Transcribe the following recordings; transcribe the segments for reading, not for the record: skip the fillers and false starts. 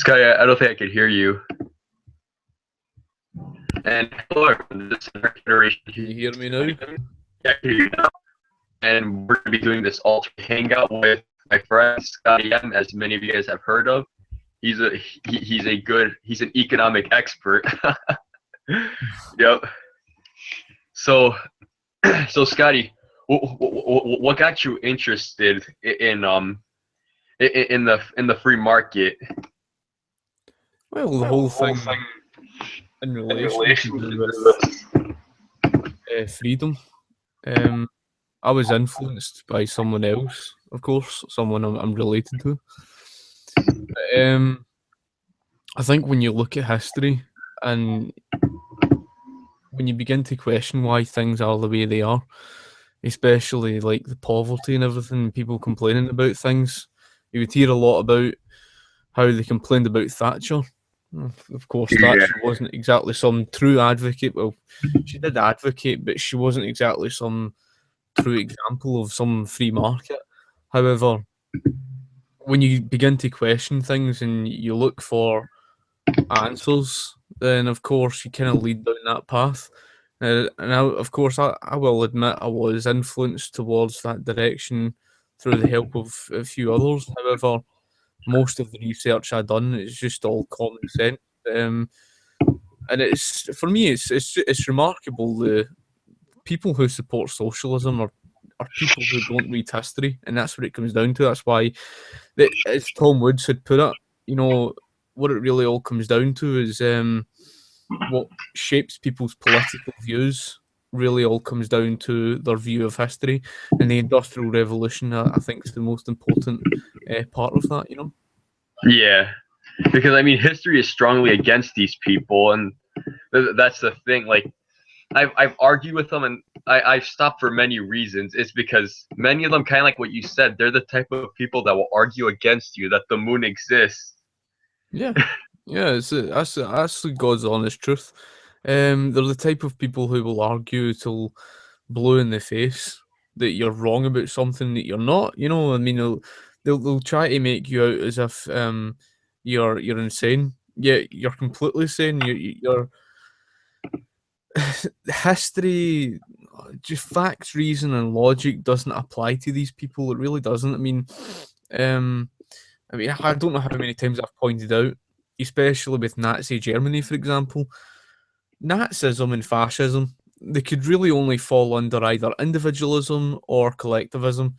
Sky, I don't think I could hear you. And hello, everyone. This is our generation. Can you hear me now? Yeah, I can hear you now. And we're going to be doing this alternate hangout with my friend Scotty M, as many of you guys have heard of. He's an economic expert. Yep. So Scotty, what got you interested in the free market? Well, the whole thing in relation to freedom. I was influenced by someone else, of course, someone I'm related to. I think when you look at history and when you begin to question why things are the way they are, especially like the poverty and everything, people complaining about things, you would hear a lot about how they complained about Thatcher. Of course, Thatcher wasn't exactly some true advocate. Well, she did advocate, but she wasn't exactly some true example of some free market. However, when you begin to question things and you look for answers, then of course you kind of lead down that path. And of course, I will admit I was influenced towards that direction through the help of a few others. However, most of the research I've done is just all common sense. And it's, for me, it's remarkable. The people who support socialism are people who don't read history, and that's what it comes down to. That's why, as Tom Woods had put it, what it really all comes down to is what shapes people's political views really all comes down to their view of history, and the Industrial Revolution, I think, is the most important part of that. Yeah, because I mean, history is strongly against these people, and that's the thing. Like, I've argued with them, and I've stopped for many reasons. It's because many of them, kind of like what you said, they're the type of people that will argue against you that the moon exists. Yeah, that's God's honest truth. They're the type of people who will argue till blue in the face that you're wrong about something that you're not. I mean, they'll try to make you out as if you're insane. Yeah, you're completely sane. You're history, just facts, reason, and logic doesn't apply to these people. It really doesn't. I mean, I don't know how many times I've pointed out, especially with Nazi Germany, for example, Nazism and fascism, they could really only fall under either individualism or collectivism.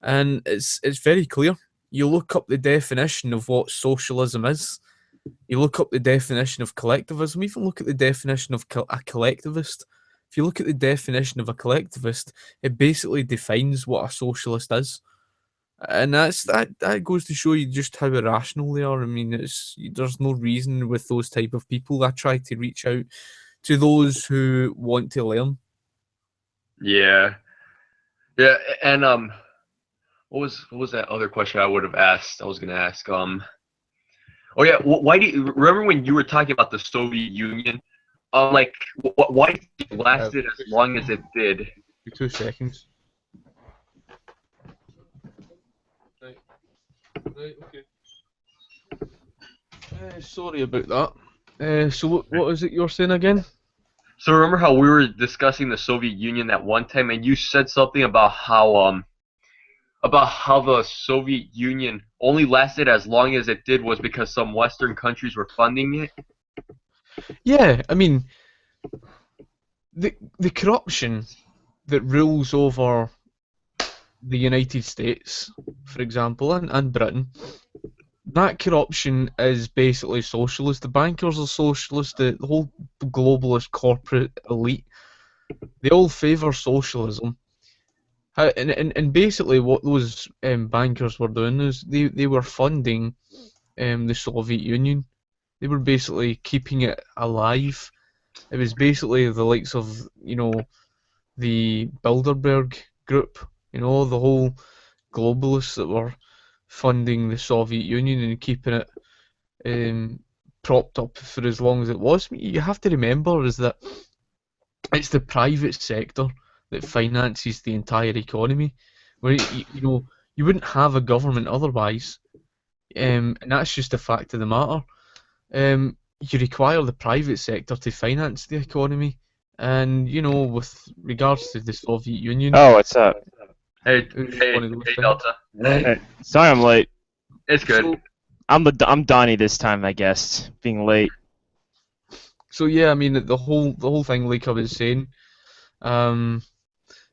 And it's very clear. You look up the definition of what socialism is, you look up the definition of collectivism, even look at the definition of a collectivist. If you look at the definition of a collectivist, it basically defines what a socialist is. And that goes to show you just how irrational they are. I mean, there's no reason with those type of people. I try to reach out to those who want to learn. Yeah, and what was that other question I would have asked? I was gonna ask oh yeah, why do you remember when you were talking about the Soviet Union? Like, why did it lasted as long as it did? 2 seconds. Right, okay. Sorry about that. So what is it you're saying again? So remember how we were discussing the Soviet Union that one time, and you said something about how the Soviet Union only lasted as long as it did was because some Western countries were funding it? Yeah, I mean, the corruption that rules over the United States, for example, and Britain, that corruption is basically socialist. The bankers are socialist. The whole globalist corporate elite, they all favour socialism. And basically what those bankers were doing is they were funding the Soviet Union. They were basically keeping it alive. It was basically the likes of, the Bilderberg group, the whole globalists that were funding the Soviet Union and keeping it propped up for as long as it was. You have to remember is that it's the private sector that finances the entire economy. Where you wouldn't have a government otherwise. and that's just a fact of the matter. You require the private sector to finance the economy, and with regards to the Soviet Union, Oh, what's up? Hey, it was hey, one of those hey, things. Delta. Hey, sorry I'm late. It's good. So, I'm Donnie this time, I guess, being late. so yeah, I mean the whole thing, like I was saying,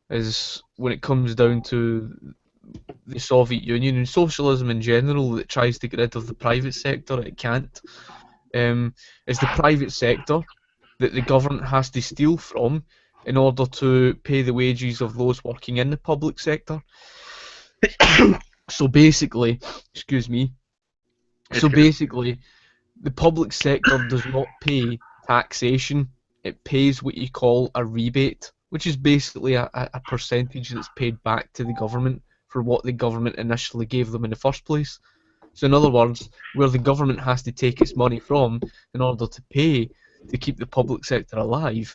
is when it comes down to the Soviet Union and socialism in general that tries to get rid of the private sector, it can't. It's the private sector that the government has to steal from in order to pay the wages of those working in the public sector. So basically, excuse me. It's So good. basically, the public sector does not pay taxation. It pays what you call a rebate, which is basically a percentage that's paid back to the government for what the government initially gave them in the first place. So in other words, where the government has to take its money from in order to pay to keep the public sector alive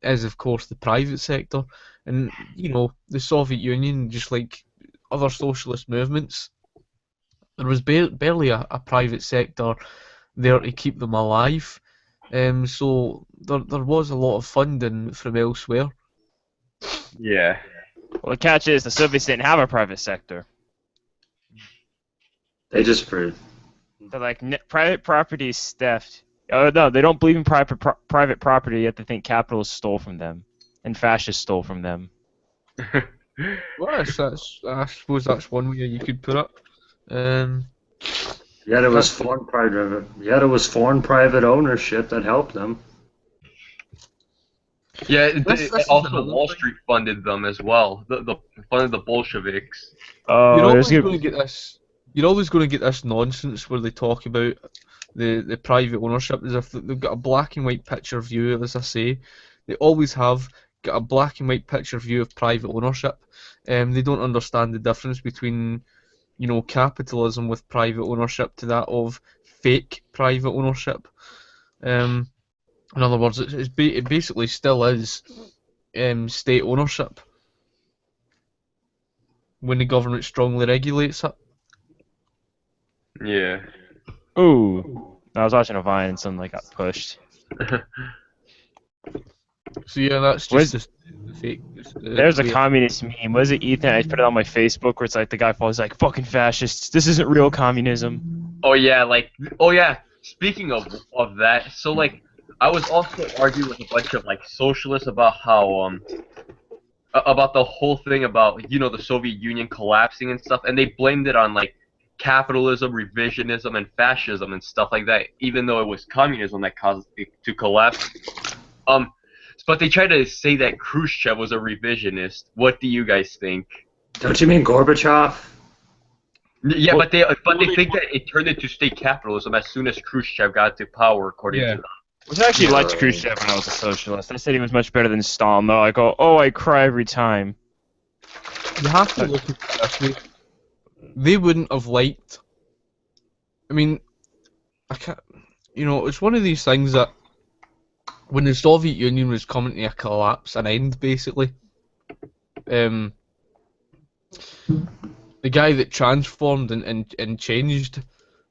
is of course the private sector. And the Soviet Union, just like other socialist movements, there was barely a private sector there to keep them alive. So there was a lot of funding from elsewhere. Yeah. Well, the catch is the Soviets didn't have a private sector. They just for They're like private property is theft. Oh no, they don't believe in private property, yet they think capitalists stole from them, and fascists stole from them. Well, I suppose that's one way you could put it. yet it was foreign private ownership that helped them. Yeah, This is also another Wall thing. Street funded them as well. The funded the Bolsheviks. Oh, You're there's always gonna going to get this. You're always going to get this nonsense where they talk about the private ownership as if they've got a black and white picture view. As I say, they always have got a black and white picture view of private ownership. They don't understand the difference between capitalism with private ownership to that of fake private ownership. In other words, it basically still is state ownership when the government strongly regulates it. Yeah. Ooh, I was watching a Vine and something like got pushed. So yeah, that's Where's- just the fake. There's a way- communist meme. Was it Ethan? I put it on my Facebook where it's like the guy falls like fucking fascists. This isn't real communism. Oh yeah. Speaking of that, so like I was also arguing with a bunch of like socialists about how about the whole thing about the Soviet Union collapsing and stuff, and they blamed it on like capitalism, revisionism, and fascism and stuff like that, even though it was communism that caused it to collapse. But they tried to say that Khrushchev was a revisionist. What do you guys think? Don't you mean Gorbachev? Yeah, Well, but they think that it turned into state capitalism as soon as Khrushchev got to power, according to them. Which I actually liked Yeah. Khrushchev when I was a socialist. I said he was much better than Stalin, though. I go, oh, I cry every time. You have to look at it this way. They wouldn't have liked. I mean, I can't. It's one of these things that when the Soviet Union was coming to a collapse, an end basically. The guy that transformed and changed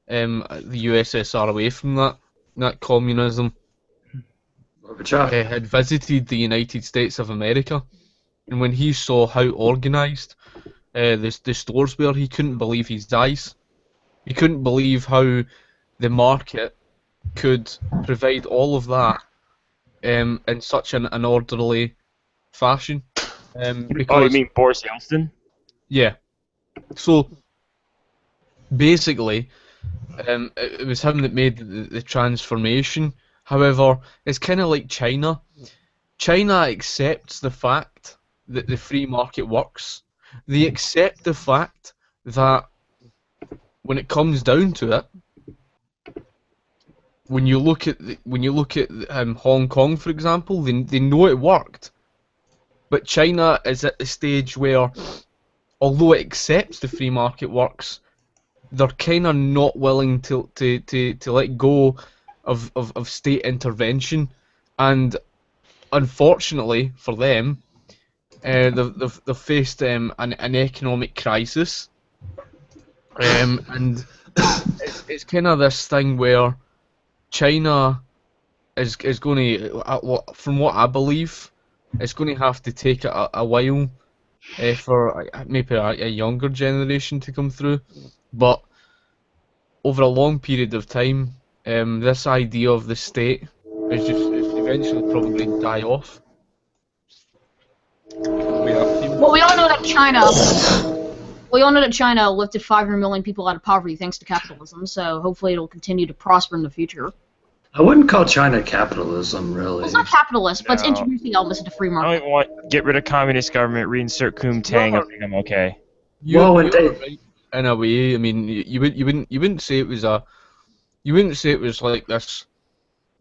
the USSR away from that communism Gorbachev. had visited the United States of America, and when he saw how organised the stores were, he couldn't believe his eyes. He couldn't believe how the market could provide all of that in such an orderly fashion. Because, Oh, you mean Boris Yeltsin? yeah. So basically, it was him that made the transformation. However, it's kind of like China. China accepts the fact that the free market works. They accept the fact that when it comes down to it, when you look at Hong Kong, for example, they know it worked. But China is at the stage where, although it accepts the free market works, they're kind of not willing to let go of state intervention, and unfortunately for them, they've faced an economic crisis, and it's kind of this thing where China is going to, from what I believe, it's going to have to take a while for maybe a younger generation to come through, but over a long period of time, this idea of the state is eventually probably going to die off. Well, we all know that China lifted 500 million people out of poverty thanks to capitalism, so hopefully it'll continue to prosper in the future. I wouldn't call China capitalism, really. Well, it's not capitalist, but it's No. introducing elements into free I market. don't want get rid of communist government, reinsert Kumtang. I think I'm okay. Well, when they- Right in a way. I mean, you wouldn't say it was like this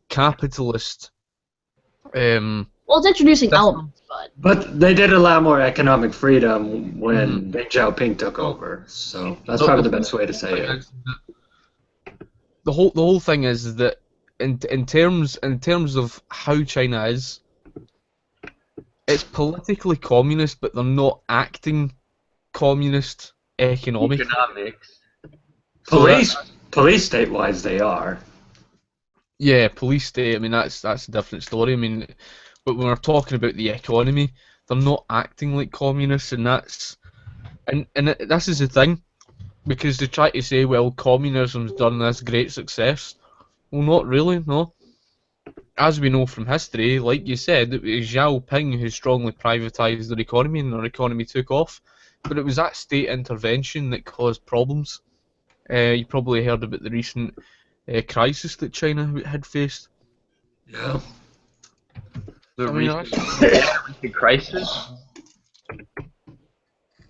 capitalist. Well, it's introducing That's- elements, but But they did allow more economic freedom when Deng Xiaoping took over, so that's probably the best way to say it. The whole thing is that in terms of how China is, it's politically communist, but they're not acting communist economically. Economics. Police state-wise, they are. Yeah, police state. I mean, that's a different story. I mean, but when we're talking about the economy, they're not acting like communists, and this is the thing, because they try to say, well, communism's done this great success. Well, not really, no. As we know from history, like you said, it was Xiaoping who strongly privatised their economy, and their economy took off. But it was that state intervention that caused problems. You probably heard about the recent crisis that China had faced. Yeah. The I mean, recent crisis.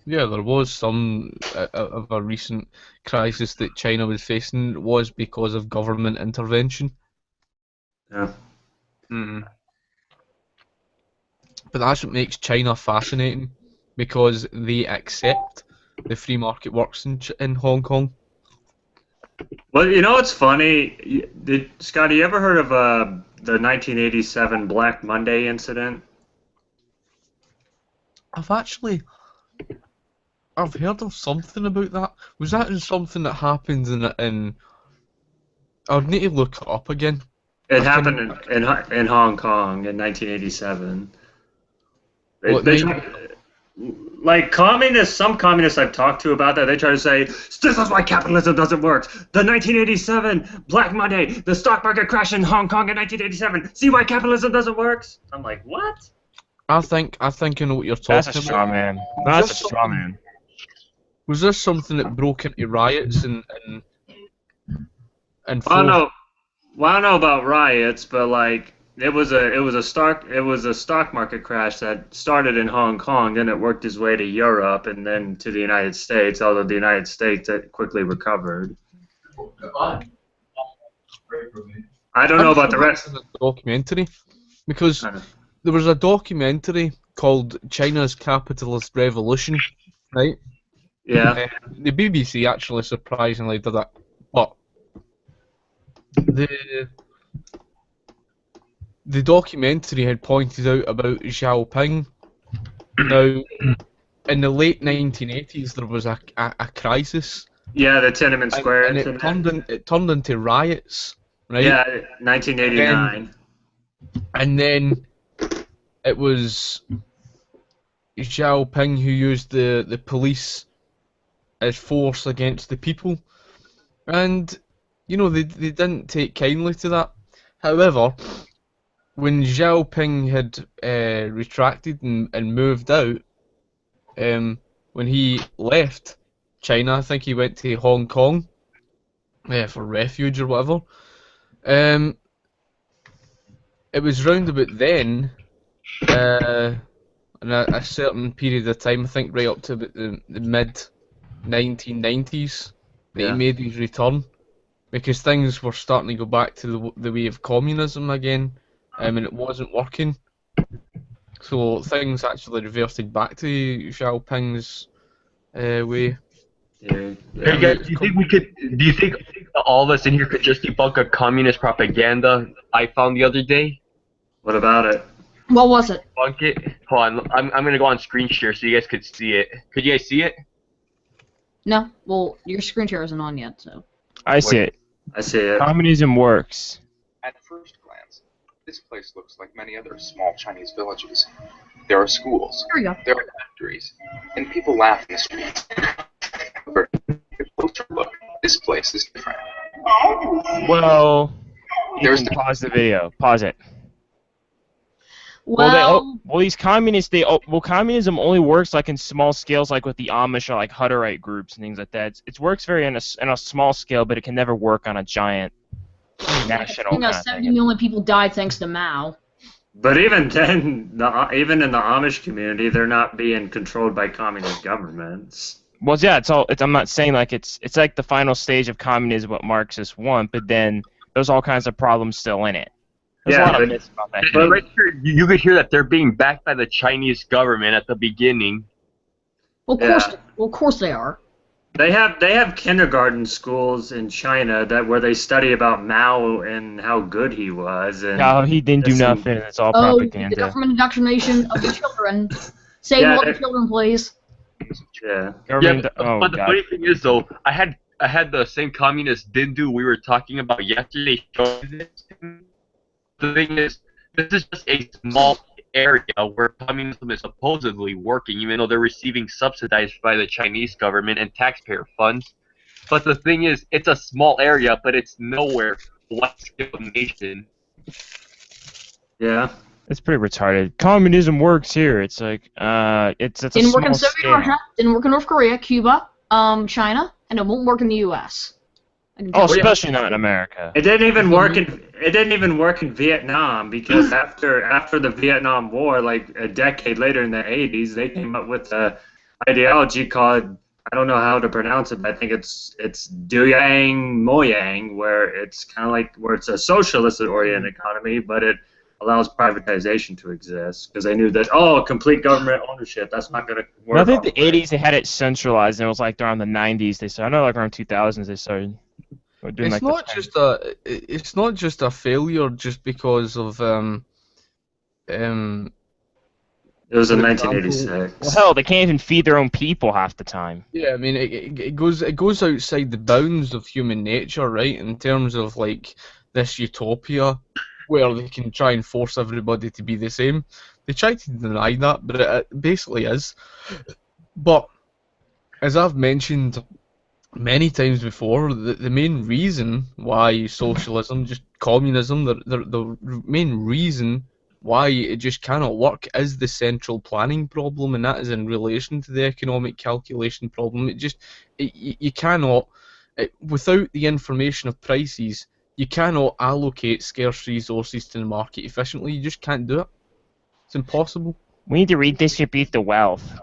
Yeah, there was some of a recent crisis that China was facing. It was because of government intervention. Yeah. Mm. But that's what makes China fascinating, because they accept the free market works in Hong Kong. Well, you know what's funny? Scotty, you ever heard of the 1987 Black Monday incident? I've heard of something about that. Was that something that happened in I'd need to look it up again. It happened in Hong Kong in 1987. Like communists, some communists I've talked to about that, they try to say, this is why capitalism doesn't work. The 1987 Black Monday, the stock market crash in Hong Kong in 1987. See why capitalism doesn't work? I'm like, what? I think I know what you're talking That's a about. straw man. That's a straw man. Was this something that broke into riots and I don't know. Well, I don't know about riots, but like it was a stock market crash that started in Hong Kong, then it worked its way to Europe and then to the United States. Although the United States quickly recovered. I don't know about the rest. The documentary, because there was a documentary called China's Capitalist Revolution, right? Yeah. The BBC actually surprisingly did it, but the documentary had pointed out about Xiaoping. Now, in the late 1980s, there was a crisis. Yeah, the Tiananmen Square and it turned into riots, right? Yeah, 1989. And then it was Xiaoping who used the police as force against the people, and you know they didn't take kindly to that. However, when Xiaoping had retracted and moved out, when he left China, I think he went to Hong Kong for refuge or whatever. It was round about then, in a certain period of time, I think right up to about the mid 1990s, that he made his return, because things were starting to go back to the way of communism again, and it wasn't working. So things actually reverted back to Xiaoping's way. Yeah. Hey guys, do you think all of us in here could just debunk a communist propaganda I found the other day? What about it? what was it? Debunk it? Hold on, I'm gonna go on screen share so you guys could see it. Could you guys see it? No. Well, your screen share isn't on yet, so. I see it. I see it. Communism works. At first glance, this place looks like many other small Chinese villages. There are schools, Here we go. there are factories, and people laugh in the streets. However, a closer look, this place is different. Well, There's Ethan, pause the video. Pause it. Well, These communists, communism only works like in small scales, like with the Amish or like Hutterite groups and things like that. It works very in a small scale, but it can never work on a giant national kind of 70 thing. million people died thanks to Mao. But even then, even in the Amish community, they're not being controlled by communist governments. Well, yeah, I'm not saying like it's like the final stage of communism, what Marxists want, but then there's all kinds of problems still in it. There's a lot of myths about that. And right here, you could hear that they're being backed by the Chinese government at the beginning. Well, of course they are. They have kindergarten schools in China where they study about Mao and how good he was. And No, he didn't do nothing. It's all Oh, the propaganda. government indoctrination of the children. Save Yeah, all the children, please. Yeah. Government- But the God. funny thing is, though, I had the same communist Dindu we were talking about yesterday showing this. The thing is, this is just a small area where communism is supposedly working, even though they're receiving subsidized by the Chinese government and taxpayer funds. But the thing is, it's a small area, but it's nowhere one-scale nation. Yeah. It's pretty retarded. Communism works here. It's like it's a Didn't work small in Soviet scale. Russia. Didn't work in North Korea, Cuba, China, and it won't work in the U.S. I can Oh, tell you. especially not in America. It didn't even work in Vietnam because after the Vietnam War, like a decade later in the 80s, they came up with a ideology called, I don't know how to pronounce it, but I think it's Duyang Moyang, where it's kind of like where it's a socialist-oriented economy, but it allows privatization to exist because they knew that complete government ownership, that's not going to work. I think the all the way. 80s they had it centralized, and it was like around the 90s they started. I know like around 2000s they started doing It's like it's not just a failure just because of It was in For example, 1986. Well, hell, they can't even feed their own people half the time. Yeah, I mean, it goes outside the bounds of human nature, right? In terms of like this utopia where they can try and force everybody to be the same. They try to deny that, but it basically is. But as I've mentioned many times before, the main reason why socialism, just communism, the main reason why it just cannot work is the central planning problem, and that is in relation to the economic calculation problem. You cannot, without the information of prices, you cannot allocate scarce resources to the market efficiently. You just can't do it. It's impossible. We need to redistribute the wealth.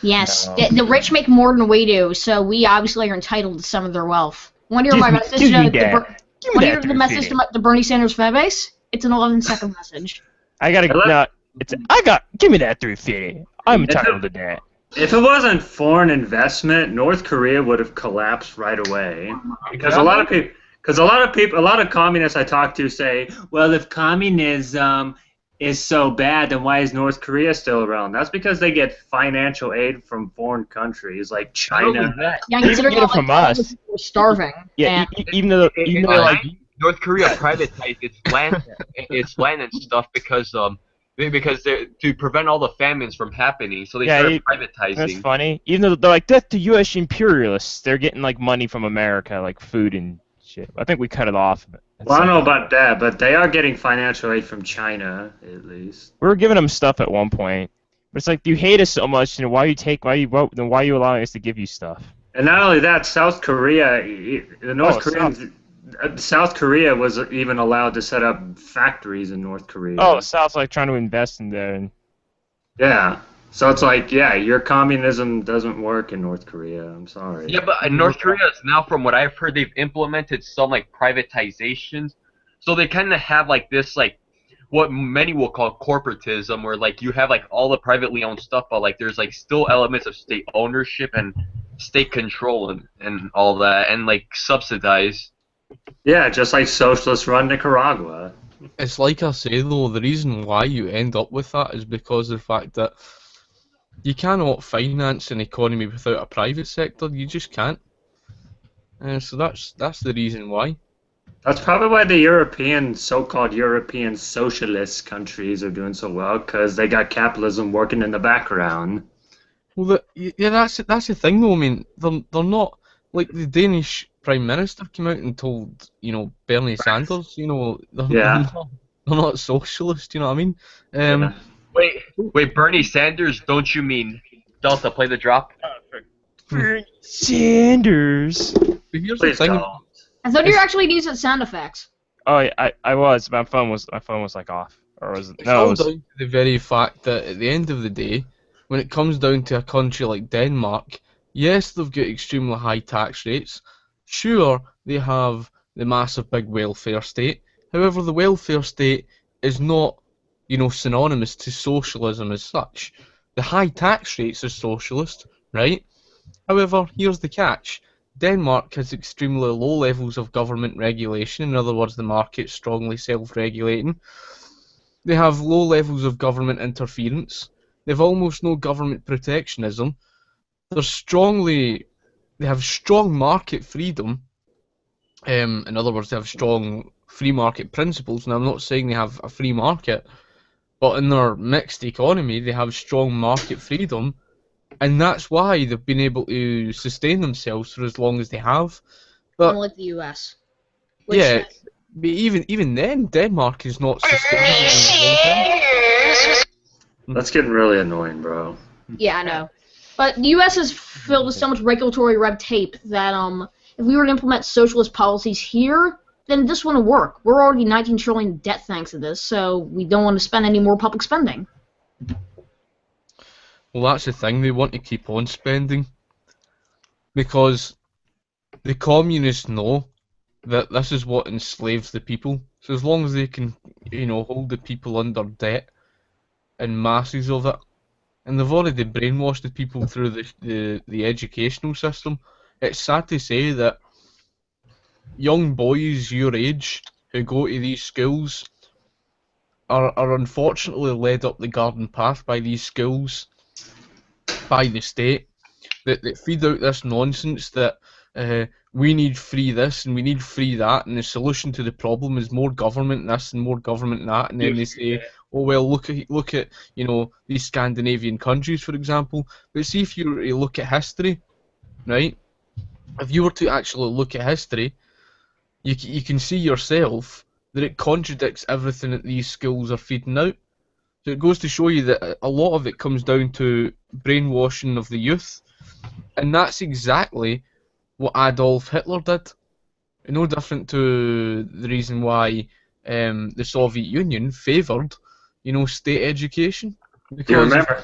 Yes, No. the rich make more than we do, so we obviously are entitled to some of their wealth. Want to hear Give my me- message give me to that. want Give to me hear that the through message Fitty. to Bernie Sanders fan base? It's an 11-second message. I gotta Hello? no. Give me that 350. I'm entitled to that. If it wasn't foreign investment, North Korea would have collapsed right away. Because a lot of communists I talk to say, well, if communism is so bad, then why is North Korea still around? That's because they get financial aid from foreign countries like China. Yeah, They even considering get it all, from all us. the people are starving. Yeah, and even though like North Korea privatized its land and stuff because to prevent all the famines from happening, so they started that's privatizing. funny. Even though they're like death to U.S. imperialists, they're getting like money from America, like food and shit. I think we cut it off. Well, I don't know about that, but they are getting financial aid from China, at least. We were giving them stuff at one point, but it's like you hate us so much, why are you allowing us to give you stuff? And not only that, South Korea, the North Oh, Koreans, South Korea was even allowed to set up factories in North Korea. Oh, the South's like trying to invest in there, and Yeah. So it's like, yeah, your communism doesn't work in North Korea. I'm sorry. Yeah, but North Korea is now, from what I've heard, they've implemented some like privatizations, so they kind of have like this like what many will call corporatism, where like you have like all the privately owned stuff, but like there's like still elements of state ownership and state control and all that, and like subsidized. Yeah, just like socialists run Nicaragua. It's like I say though, the reason why you end up with that is because of the fact that you cannot finance an economy without a private sector. You just can't. So that's the reason why. That's probably why the European, so-called European socialist countries are doing so well, because they got capitalism working in the background. Well, yeah, that's the thing though. I mean, they're not like the Danish Prime Minister came out and told Bernie Sanders, Yeah, they're not socialist. You know what I mean? yeah. Wait, Bernie Sanders? Don't you mean Delta? Play the drop. Bernie Sanders. But here's the Please thing. don't. I thought you were actually using sound effects. Oh, I was. My phone was like off, or was it? It's No, it all was. down to the very fact that at the end of the day, when it comes down to a country like Denmark, yes, they've got extremely high tax rates. Sure, they have the massive big welfare state. However, the welfare state is not, synonymous to socialism as such. The high tax rates are socialist, right? However, here's the catch. Denmark has extremely low levels of government regulation. In other words, the market's strongly self-regulating. They have low levels of government interference. They have almost no government protectionism. They have strong market freedom. In other words, they have strong free market principles. Now, I'm not saying they have a free market, but in their mixed economy, they have strong market freedom, and that's why they've been able to sustain themselves for as long as they have. But Unlike the U.S. Which, yeah, but even then, Denmark is not sustainable in the long term. That's getting really annoying, bro. Yeah, I know. But the U.S. is filled with so much regulatory red tape that if we were to implement socialist policies here, then this wouldn't work. We're already 19 trillion in debt thanks to this, so we don't want to spend any more public spending. Well, that's the thing. They want to keep on spending because the communists know that this is what enslaves the people. So as long as they can, hold the people under debt and masses of it, and they've already brainwashed the people through the educational system. It's sad to say that young boys your age who go to these schools are unfortunately led up the garden path by these schools, by the state, that feed out this nonsense that we need free this and we need free that, and the solution to the problem is more government this and more government that, and then they say, oh well, look at these Scandinavian countries, for example. But see, if you were to look at history, right? If you were to actually look at history, you can see yourself that it contradicts everything that these schools are feeding out. So it goes to show you that a lot of it comes down to brainwashing of the youth, and that's exactly what Adolf Hitler did. No different to the reason why the Soviet Union favoured, state education. Do you Because remember?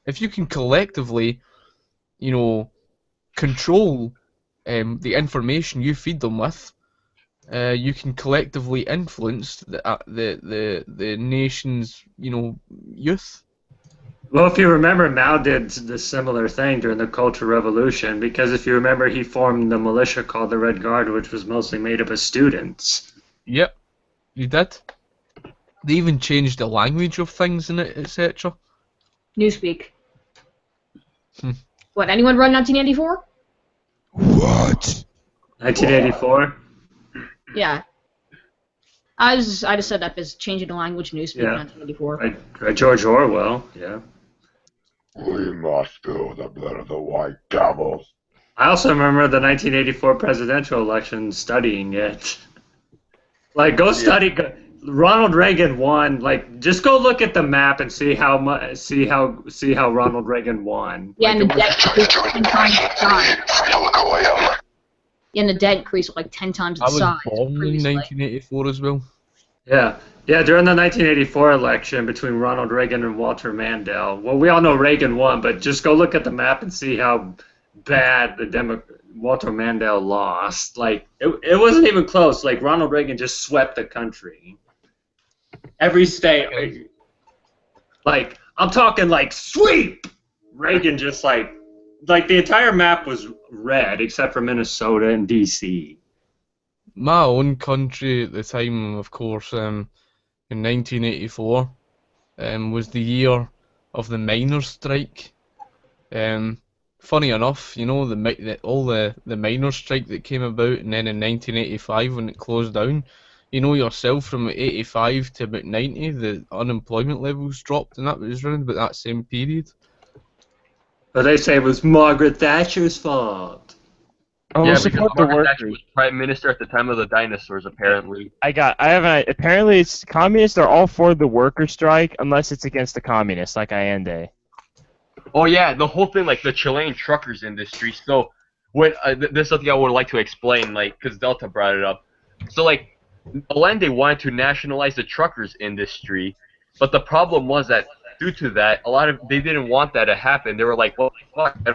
if you can collectively, control the information you feed them with, you can collectively influence the nation's, youth. Well, if you remember, Mao did the similar thing during the Cultural Revolution, because if you remember, he formed the militia called the Red Guard, which was mostly made up of students. Yep, you did. They even changed the language of things in it, etc. Newspeak. Hmm. What, anyone run 1984? What? 1984? Yeah. I just said that as changing the language Newspeak Yeah. 1984. By George Orwell, yeah. We must do the blood of the white devils. I also remember the 1984 presidential election, studying it. Like, go study. Ronald Reagan won. Like, just go look at the map and see how Ronald Reagan won. Yeah, Like, and the it was- debt increased like 10 times the size. Yeah, and the debt increased like 10 times the I was size born in previously. 1984 as well. Yeah, during the 1984 election between Ronald Reagan and Walter Mandel. Well, we all know Reagan won, but just go look at the map and see how bad Walter Mandel lost. Like, it wasn't even close. Like, Ronald Reagan just swept the country. Every state, like, I'm talking like sweep. Reagan just like the entire map was red except for Minnesota and D.C. My own country at the time, of course, in 1984, was the year of the miners' strike. funny enough, you know, all the miners' strike that came about, and then in 1985 when it closed down, you know yourself, from 85 to about 90, the unemployment levels dropped, and that was around about that same period. But they say it was Margaret Thatcher's fault. Oh, Yeah, we'll because support the Margaret Thatcher workers. was prime minister at the time of the dinosaurs, apparently. Apparently, it's communists are all for the worker strike unless it's against the communists, like Allende. Oh yeah, the whole thing, like the Chilean truckers industry. So, when this is something I would like to explain, like, because Delta brought it up. So, like, Allende wanted to nationalize the truckers industry, but the problem was that due to that, they didn't want that to happen. They were like, well, fuck, I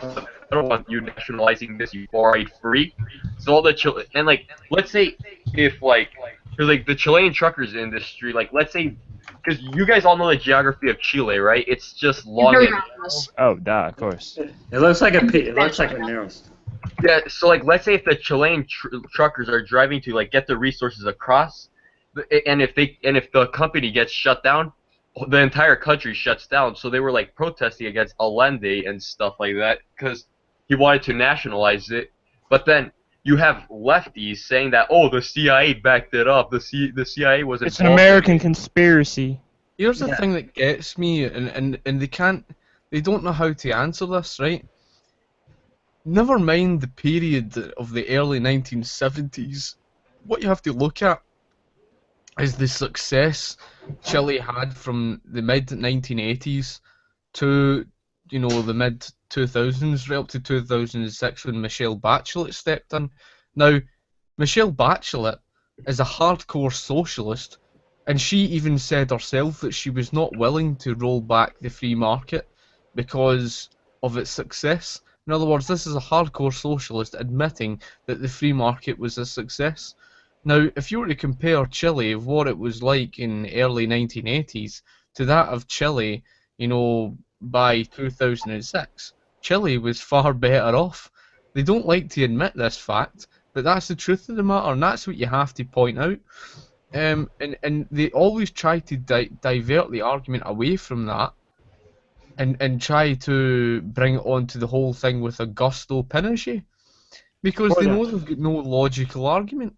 don't want you nationalizing this, you far-right freak. So all the and like, let's say if like, cause like the Chilean truckers industry, like, let's say, because you guys all know the geography of Chile, right? It's just long Very and mountainous. Oh, duh, of course. It looks like it looks like a narrow. yeah. So like, let's say if the Chilean truckers are driving to like get the resources across, and if the company gets shut down, the entire country shuts down. So they were like protesting against Allende and stuff like that because he wanted to nationalize it. But then you have lefties saying that, oh, the CIA backed it up. The CIA was involved. It's an American conspiracy. Here's the Yeah. thing that gets me, and they don't know how to answer this, right? Never mind the period of the early 1970s. What you have to look at is the success Chile had from the mid 1980s to, you know, the mid 2000s, right up to 2006 when Michelle Bachelet stepped in. Now, Michelle Bachelet is a hardcore socialist, and she even said herself that she was not willing to roll back the free market because of its success. In other words, this is a hardcore socialist admitting that the free market was a success. Now, if you were to compare Chile, of what it was like in the early 1980s, to that of Chile, you know, by 2006, Chile was far better off. They don't like to admit this fact, but that's the truth of the matter, and that's what you have to point out. And they always try to divert the argument away from that, and try to bring it on to the whole thing with Augusto Pinochet, because Or they that. know they've got no logical argument.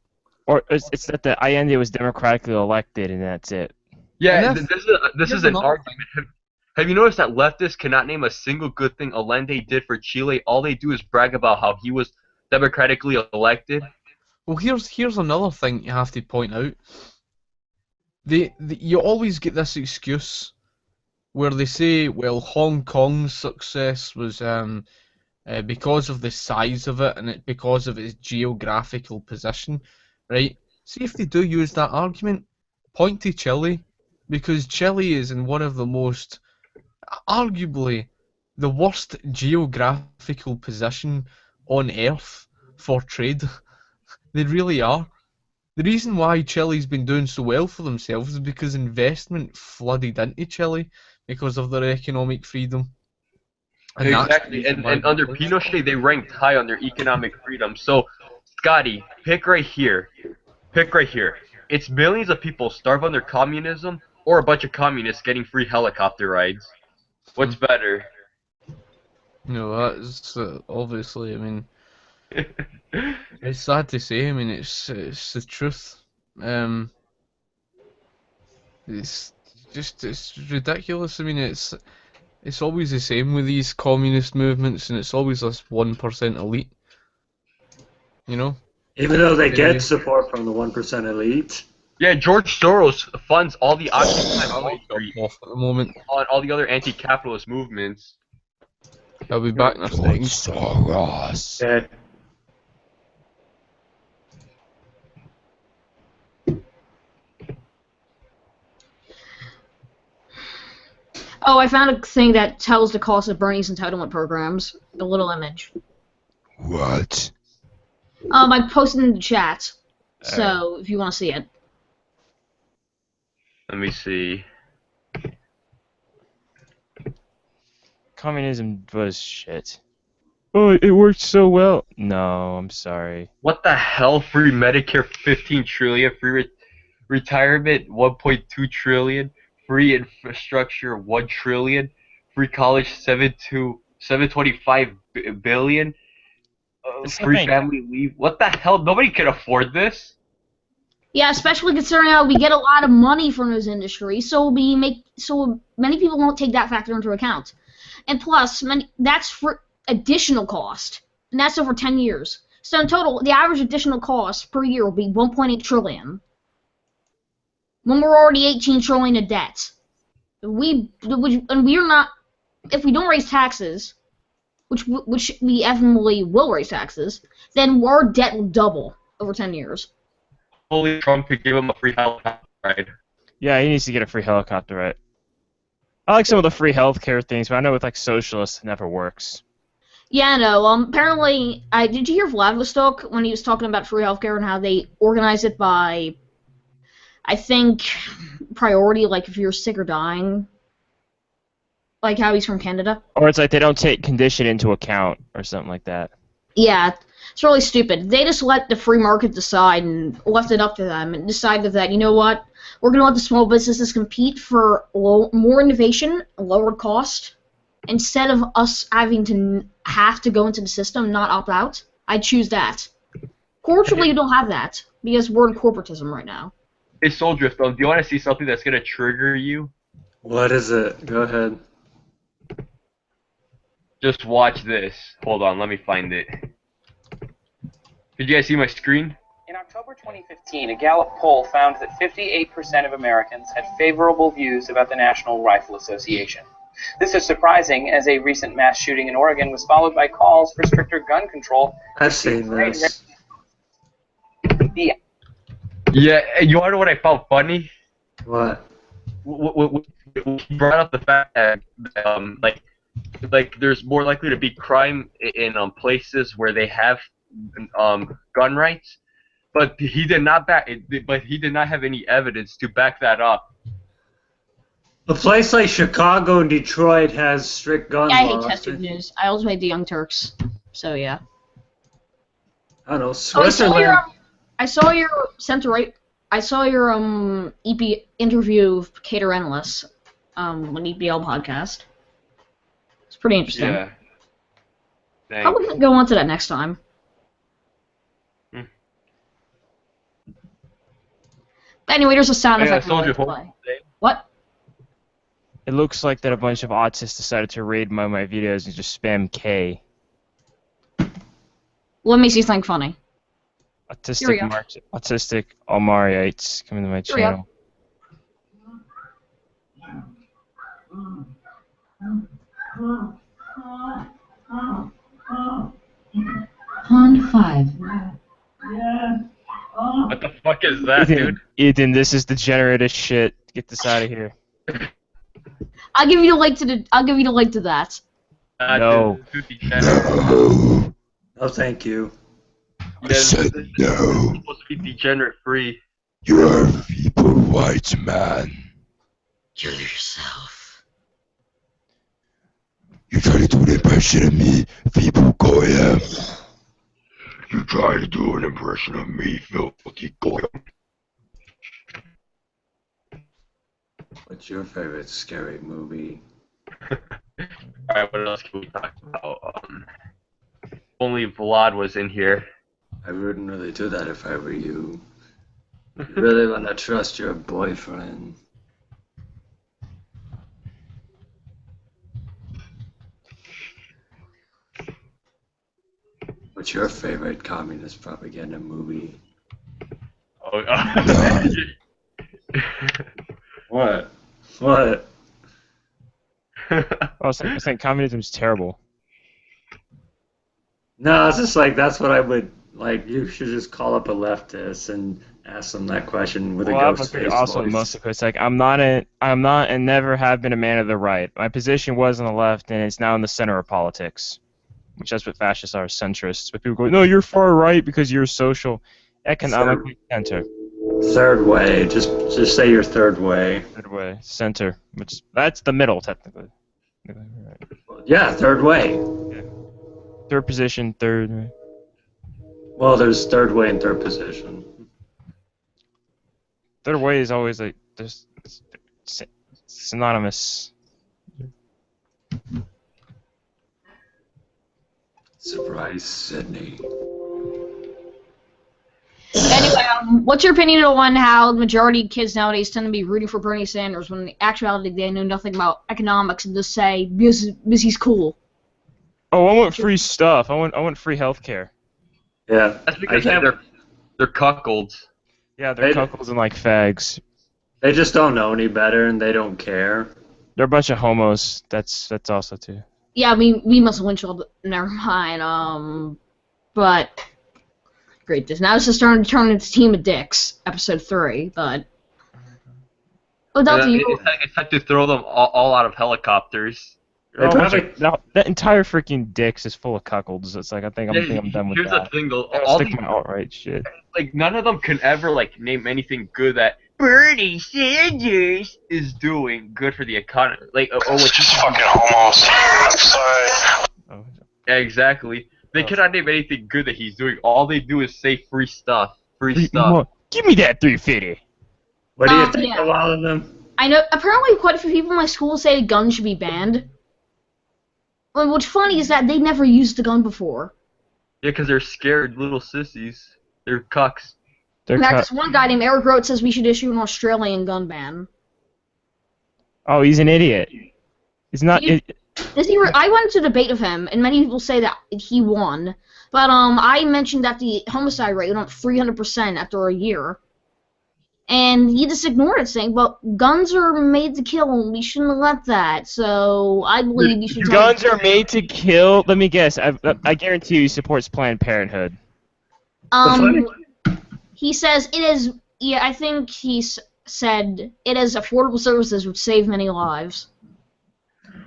Or it's that the Allende was democratically elected and that's it. Yeah, And this here's is an another argument. Have you noticed that leftists cannot name a single good thing Allende did for Chile? All they do is brag about how he was democratically elected. Well, here's another thing you have to point out. You always get this excuse where they say, well, Hong Kong's success was because of the size of it and because of its geographical position, right? See, if they do use that argument, point to Chile, because Chile is in one of the most, arguably, the worst geographical position on Earth for trade. They really are. The reason why Chile's been doing so well for themselves is because investment flooded into Chile because of their economic freedom. And that's the Exactly, reason why and under they're- Pinochet they ranked high on their economic freedom. So, Scotty, pick right here. Pick right here. It's millions of people starve under communism, or a bunch of communists getting free helicopter rides. What's better? That's obviously, I mean, it's sad to say, I mean, it's the truth. It's it's ridiculous. I mean, it's always the same with these communist movements, and it's always this 1% elite. You know? Even though they Yeah. get support from the 1% elite. Yeah, George Soros funds all the Occupy I'll Wall Street off at the moment. on all the other anti-capitalist movements. I'll be back in a second. Soros. Okay. Oh, I found a thing that tells the cost of Bernie's entitlement programs. A little image. What? I posted in the chat, so if you want to see it. Let me see. Communism was shit. Oh, it worked so well. No, I'm sorry. What the hell? Free Medicare 15 trillion, free retirement 1.2 trillion, free infrastructure 1 trillion, free college 7 to 725 billion. That's the Free thing. family leave. What the hell? Nobody can afford this. Yeah, especially considering how we get a lot of money from those industries, so many people won't take that factor into account. And plus, that's for additional cost, and that's over 10 years. So in total, the average additional cost per year will be 1.8 trillion. When we're already 18 trillion in debt, and we're not. If we don't raise taxes, which we eventually will raise taxes, then our debt will double over 10 years. Only Trump could give him a free helicopter ride. Yeah, he needs to get a free helicopter, right? I like some of the free healthcare things, but I know with like socialists, it never works. Yeah, no. Apparently, did you hear Vladivostok when he was talking about free healthcare and how they organize it by, I think, priority, like if you're sick or dying, like how he's from Canada. Or it's like they don't take condition into account or something like that. Yeah, it's really stupid. They just let the free market decide and left it up to them and decided that, you know what, we're going to let the small businesses compete for more innovation, lower cost, instead of us having to go into the system, not opt out. I'd choose that. Fortunately, you don't have that because we're in corporatism right now. Hey, Soldier Stone, do you want to see something that's gonna trigger you? What is it? Go ahead. Just watch this. Hold on, let me find it. Did you guys see my screen? In October 2015, a Gallup poll found that 58% of Americans had favorable views about the National Rifle Association. This is surprising, as a recent mass shooting in Oregon was followed by calls for stricter gun control. I've seen this. Yeah, and you wanna know what I found funny? What? He brought up the fact that like there's more likely to be crime in places where they have gun rights, but he did not have any evidence to back that up. A place like Chicago and Detroit has strict gun Yeah, I hate laws. test tube news. I always hate the Young Turks. So yeah. I don't know. Oh, Switzerland. I saw your EP interview of Cater Endless on EPL podcast. It's pretty interesting. Yeah. Thanks. Probably gonna go on to that next time. But anyway, there's a sound effect. Soldier, Play. What? It looks like that a bunch of autists decided to raid my videos and just spam K. What makes you think funny? Autistic Almariites coming to my channel. Pond 5. What the fuck is that, dude? Ethan, this is degenerate as shit. Get this out of here. I'll give you the link to that. No. No. Oh, thank you. I said no. It's supposed to be degenerate free. You're a feeble white man. Kill yourself. You try to do an impression of me, feeble goyim. You try to do an impression of me, filthy goyim. What's your favorite scary movie? Alright, what else can we talk about? Only Vlad was in here. I wouldn't really do that if I were you. You really want to trust your boyfriend. What's your favorite communist propaganda movie? Oh, What? What? I was saying communism's terrible. No, it's just like that's what I would like. You should just call up a leftist and ask them that question with a ghost face also voice. mostly it's like I'm not and never have been a man of the right. My position was on the left and it's now in the center of politics. Which that's what fascists are, centrists. But people go, no, you're far right because you're social, economically center. Third way. Just say you're third way. Third way, center. Which that's the middle technically. Yeah, third way. Yeah. Third position, third way. Well, there's third way and third position. Third way is always like there's it's synonymous. Surprise, Sydney. Anyway, what's your opinion on how the majority of kids nowadays tend to be rooting for Bernie Sanders when in actuality they know nothing about economics and just say because he's cool? Oh, I want free stuff. I want free healthcare. Yeah. That's because they're cuckolds. Yeah, they're cuckolds and like fags. They just don't know any better and they don't care. They're a bunch of homos. That's also too. Yeah, we must lynch all the... Never mind, but... Great, this now it's just starting to turn into Team of Dicks, episode 3, but... Oh, that's you. It's time to throw them all out of helicopters. That entire freaking Dicks is full of cuckolds. It's like, I think I'm done with that. Here's the thing, though. I'll stick to my alt-right shit. Like, none of them can ever, like, name anything good that Bernie Sanders is doing good for the economy. Like, just fucking homos. Sorry. Oh. Yeah, exactly. They cannot name anything good that he's doing. All they do is say free stuff. Free stuff. Give me that 350. What do you think of all of them? I know, apparently quite a few people in my school say guns should be banned. Well, what's funny is that they never used a gun before. Yeah, because they're scared little sissies. They're cucks. In fact, this one guy named Eric Roth says we should issue an Australian gun ban. Oh, he's an idiot. He's not... I went to debate with him, and many people say that he won. But I mentioned that the homicide rate went up 300% after a year. And he just ignored it, saying, well, guns are made to kill, and we shouldn't let that. So I believe you should... Guns are made to kill? Let me guess. I guarantee you he supports Planned Parenthood. He says it is... Yeah, I think he said it is affordable services would save many lives.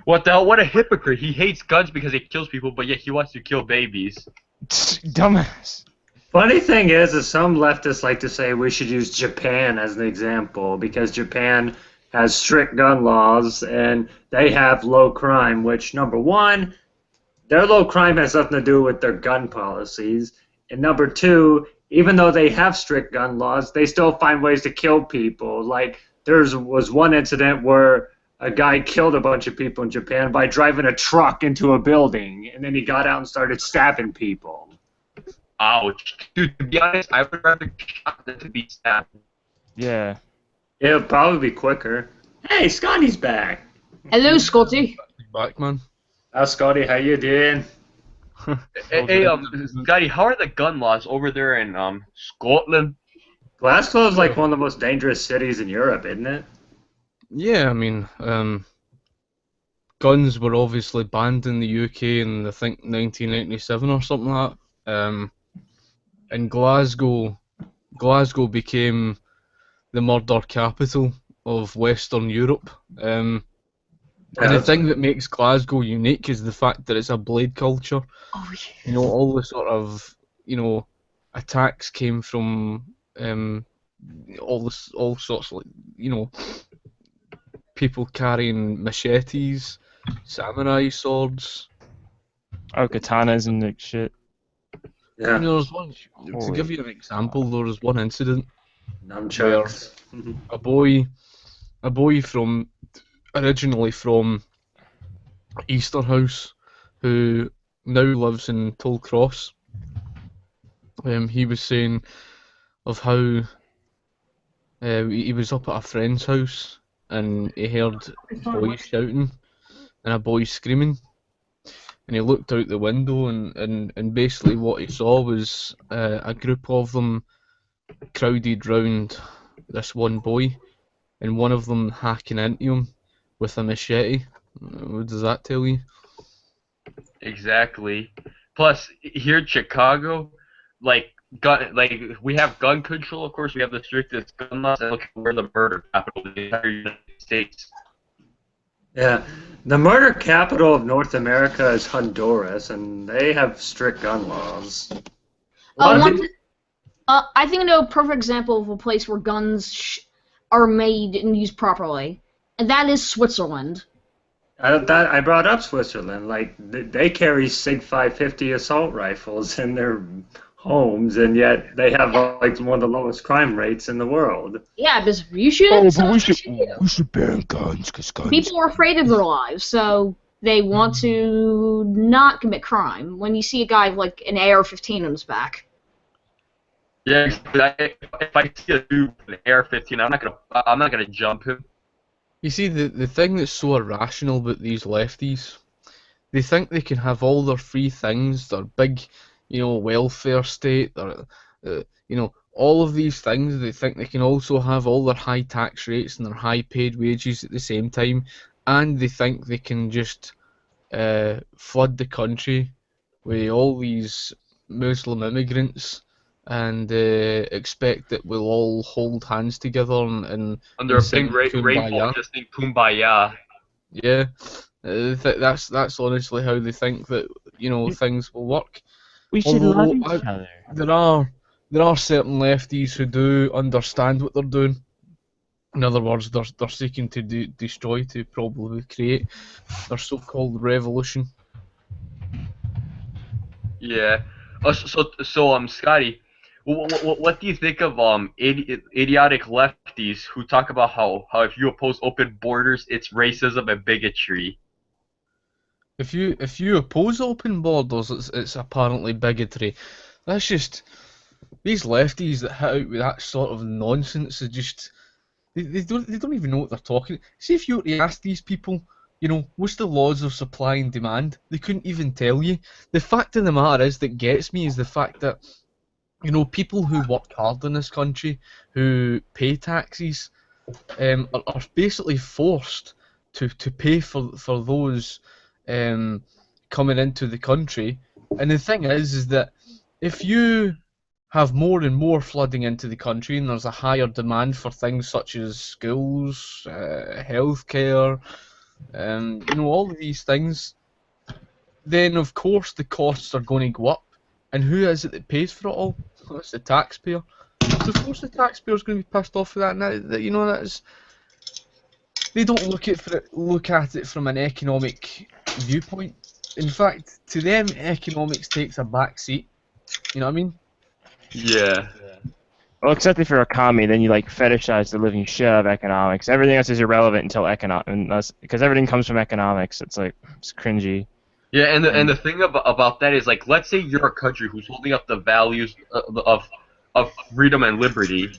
What the hell? What a hypocrite. He hates guns because it kills people, but yet he wants to kill babies. Dumbass. Funny thing is some leftists like to say we should use Japan as an example because Japan has strict gun laws and they have low crime, which, number one, their low crime has nothing to do with their gun policies. And number two, even though they have strict gun laws, they still find ways to kill people. Like, there was one incident where a guy killed a bunch of people in Japan by driving a truck into a building, and then he got out and started stabbing people. Ouch. Dude, to be honest, I would rather be shot than to be stabbed. Yeah. It'll probably be quicker. Hey, Scotty's back. Hello, Scotty. Back, man. Scotty, how you doing? Hey, Scotty, how are the gun laws over there in Scotland? Glasgow is like one of the most dangerous cities in Europe, isn't it? Yeah, I mean, guns were obviously banned in the UK in, I think, 1997 or something like that. And Glasgow became the murder capital of Western Europe. And the thing that makes Glasgow unique is the fact that it's a blade culture. Oh, yeah. You know, all the sort of, attacks came from all sorts of, people carrying machetes, samurai swords. Oh, katanas and like shit. Yeah. There's one, to give you an example, there was one incident Nunchucks. where a boy originally from Easterhouse, who now lives in Tollcross, he was saying of how he was up at a friend's house and he heard boys shouting and a boy screaming, and he looked out the window and basically what he saw was a group of them crowded round this one boy and one of them hacking into him with a machete. What does that tell you? Exactly. Plus, here in Chicago, we have gun control, of course, we have the strictest gun laws, and look, we're the murder capital of the entire United States. Yeah, the murder capital of North America is Honduras, and they have strict gun laws. I think I know a perfect example of a place where guns are made and used properly, and that is Switzerland. I brought up Switzerland. Like, they carry SIG 550 assault rifles in their homes, and yet they have like one of the lowest crime rates in the world. Yeah, because you should. Oh, but we should ban guns, because guns... People are afraid of their lives, so they want to not commit crime. When you see a guy with like an AR-15 on his back. Yeah, if I see a dude with an AR-15, I'm not gonna jump him. You see, the thing that's so irrational about these lefties, they think they can have all their free things, their big, welfare state, their, all of these things. They think they can also have all their high tax rates and their high paid wages at the same time, and they think they can just flood the country with all these Muslim immigrants and expect that we'll all hold hands together and Under a sing big rainbow, Kumbaya. just think Kumbaya. Yeah, that's honestly how they think that things will work. We should Although love each other. there are certain lefties who do understand what they're doing. In other words, they're seeking to destroy, to probably create their so-called revolution. Yeah. Scotty, what do you think of idiotic lefties who talk about how if you oppose open borders, it's racism and bigotry? If you oppose open borders, it's apparently bigotry. That's just these lefties that hit out with that sort of nonsense. Are just they don't even know what they're talking. See, if you were to ask these people, what's the laws of supply and demand, they couldn't even tell you. The fact of the matter is that gets me is the fact that people who work hard in this country, who pay taxes, are basically forced to pay for those coming into the country. And the thing is that if you have more and more flooding into the country and there's a higher demand for things such as schools, healthcare, all of these things, then of course the costs are going to go up. And who is it that pays for it all? Well, it's the taxpayer. So of course the taxpayer's going to be pissed off with that. And that's they don't look at it from an economic viewpoint. In fact, to them, economics takes a back seat. You know what I mean? Yeah. Well, except if you're a commie, then you like fetishize the living shit out of economics. Everything else is irrelevant until because everything comes from economics. It's like it's cringy. Yeah, and the thing about that is, like, let's say you're a country who's holding up the values of freedom and liberty,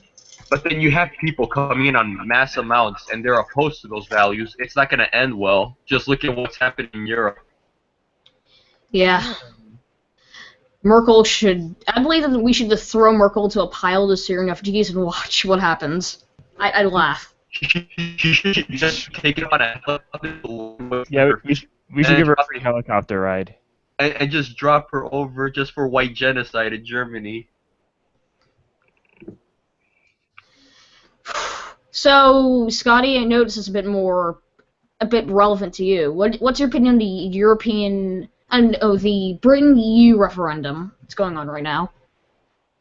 but then you have people coming in on mass amounts and they're opposed to those values. It's not going to end well. Just look at what's happening in Europe. Yeah. I believe that we should just throw Merkel to a pile of Syrian refugees and watch what happens. I'd laugh. Just take it on a helicopter. Yeah, we should give her a free helicopter ride. And just drop her over just for white genocide in Germany. So, Scotty, I know this is a bit relevant to you. What's your opinion on the European the Britain EU referendum that's going on right now?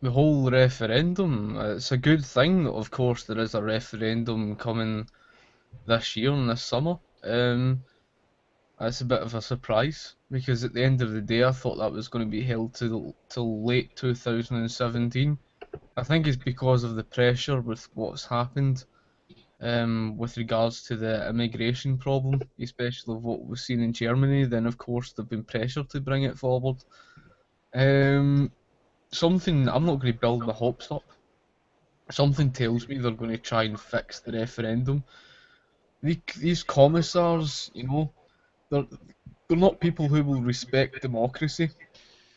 The whole referendum, it's a good thing, of course, there is a referendum coming this year and this summer. That's a bit of a surprise, because at the end of the day I thought that was going to be held till late 2017. I think it's because of the pressure with what's happened with regards to the immigration problem, especially what we've seen in Germany. Then of course they've been pressured to bring it forward. I'm not going to build my hopes up. Something tells me they're going to try and fix the referendum. These commissars, they're not people who will respect democracy.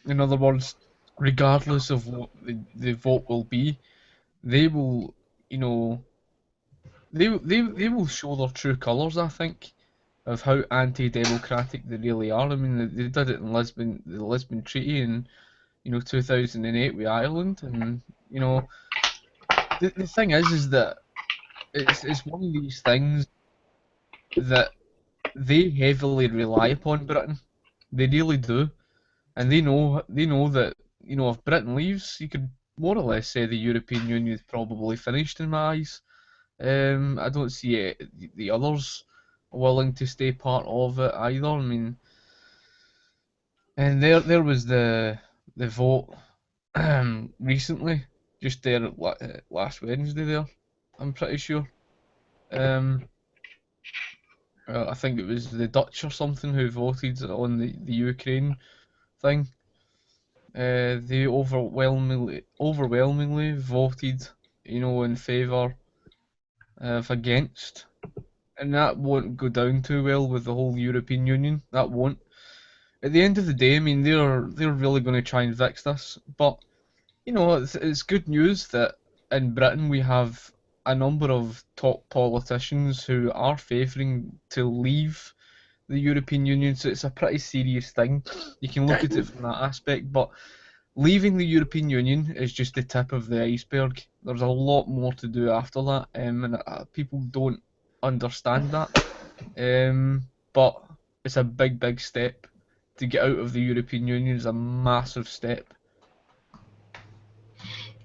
In other words, regardless of what the vote will be, they will, they will show their true colours, I think, of how anti-democratic they really are. I mean, they did it in the Lisbon Treaty in 2008 with Ireland, and the thing is that it's one of these things that they heavily rely upon Britain. They really do, and they know that if Britain leaves, you could more or less say the European Union is probably finished in my eyes. I don't see the others willing to stay part of it either. I mean, and there was the vote recently, just there last Wednesday there, I'm pretty sure. I think it was the Dutch or something who voted on the Ukraine thing. They overwhelmingly voted, in favour of against, and that won't go down too well with the whole European Union. That won't. At the end of the day, I mean, they're really going to try and fix this, but it's good news that in Britain we have a number of top politicians who are favouring to leave the European Union, so it's a pretty serious thing. You can look at it from that aspect, but leaving the European Union is just the tip of the iceberg. There's a lot more to do after that, and people don't understand that. But it's a big, big step. To get out of the European Union is a massive step.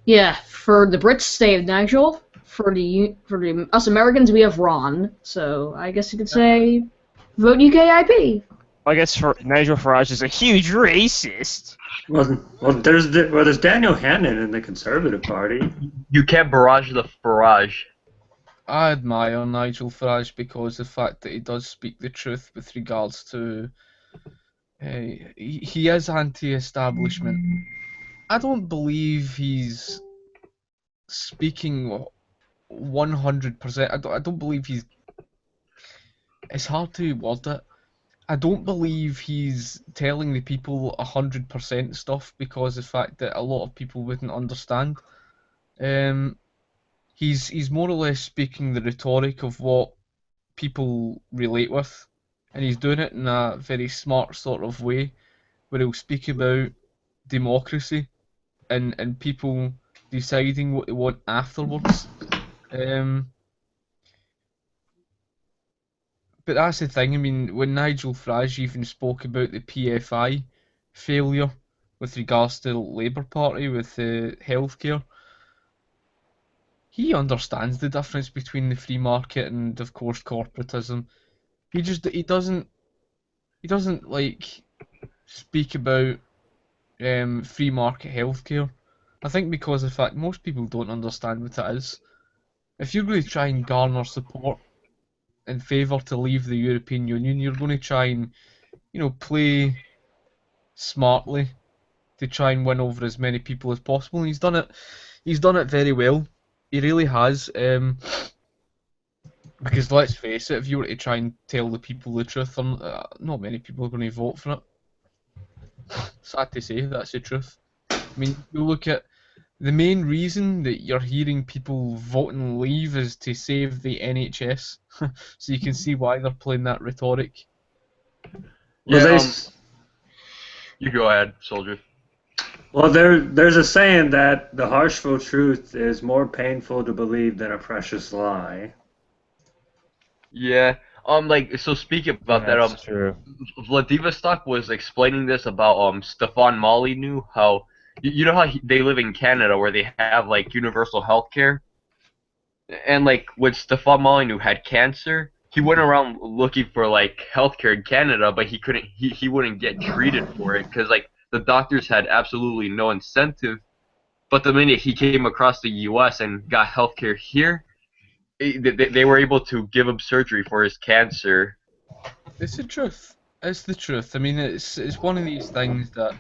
Yeah, for the Brits, they have Nigel. For the us Americans, we have Ron. So I guess you could say, vote UKIP. I guess for Nigel Farage is a huge racist. Well, there's Daniel Hannan in the Conservative Party. You can't barrage the Farage. I admire Nigel Farage because of the fact that he does speak the truth with regards to he is anti-establishment. I don't believe he's speaking 100%. I don't believe he's. It's hard to word it. I don't believe he's telling the people 100% stuff because of the fact that a lot of people wouldn't understand. He's more or less speaking the rhetoric of what people relate with, and he's doing it in a very smart sort of way, where he'll speak about democracy and people deciding what they want afterwards. But that's the thing, I mean, when Nigel Farage even spoke about the PFI failure with regards to the Labour Party with healthcare, he understands the difference between the free market and, of course, corporatism. He doesn't like speak about free market healthcare. I think because of the fact most people don't understand what it is. If you're going to try and garner support in favour to leave the European Union, you're going to try and, play smartly to try and win over as many people as possible. And he's done it. He's done it very well. He really has. Because let's face it, if you were to try and tell the people the truth, not many people are going to vote for it. Sad to say, that's the truth. I mean, you look at the main reason that you're hearing people vote and leave is to save the NHS. So you can see why they're playing that rhetoric. Yeah, you go ahead, soldier. Well, there's a saying that the harshful truth is more painful to believe than a precious lie. Yeah. So speaking about That's true. Vladivostok was explaining this about Stefan Molyneux, how you know how they live in Canada where they have like universal health care, and like when Stefan Molyneux had cancer, he went around looking for like healthcare in Canada, but he wouldn't get treated for it because like the doctors had absolutely no incentive. But the minute he came across the U.S. and got healthcare here, they were able to give him surgery for his cancer. It's the truth. It's the truth. I mean, it's one of these things that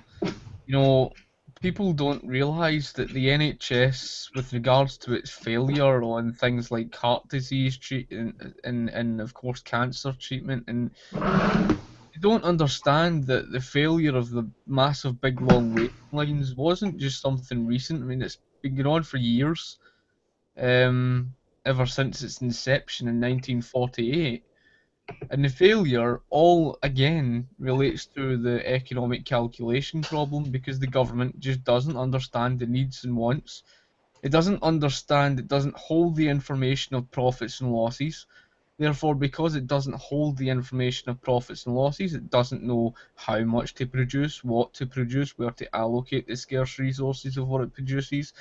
people don't realise that the NHS, with regards to its failure on things like heart disease treatment and of course cancer treatment, and they don't understand that the failure of the massive big long wait lines wasn't just something recent. I mean, it's been going on for years, ever since its inception in 1948. And the failure all again relates to the economic calculation problem because the government just doesn't understand the needs and wants. It doesn't hold the information of profits and losses. Therefore, because it doesn't hold the information of profits and losses, it doesn't know how much to produce, what to produce, where to allocate the scarce resources of what it produces,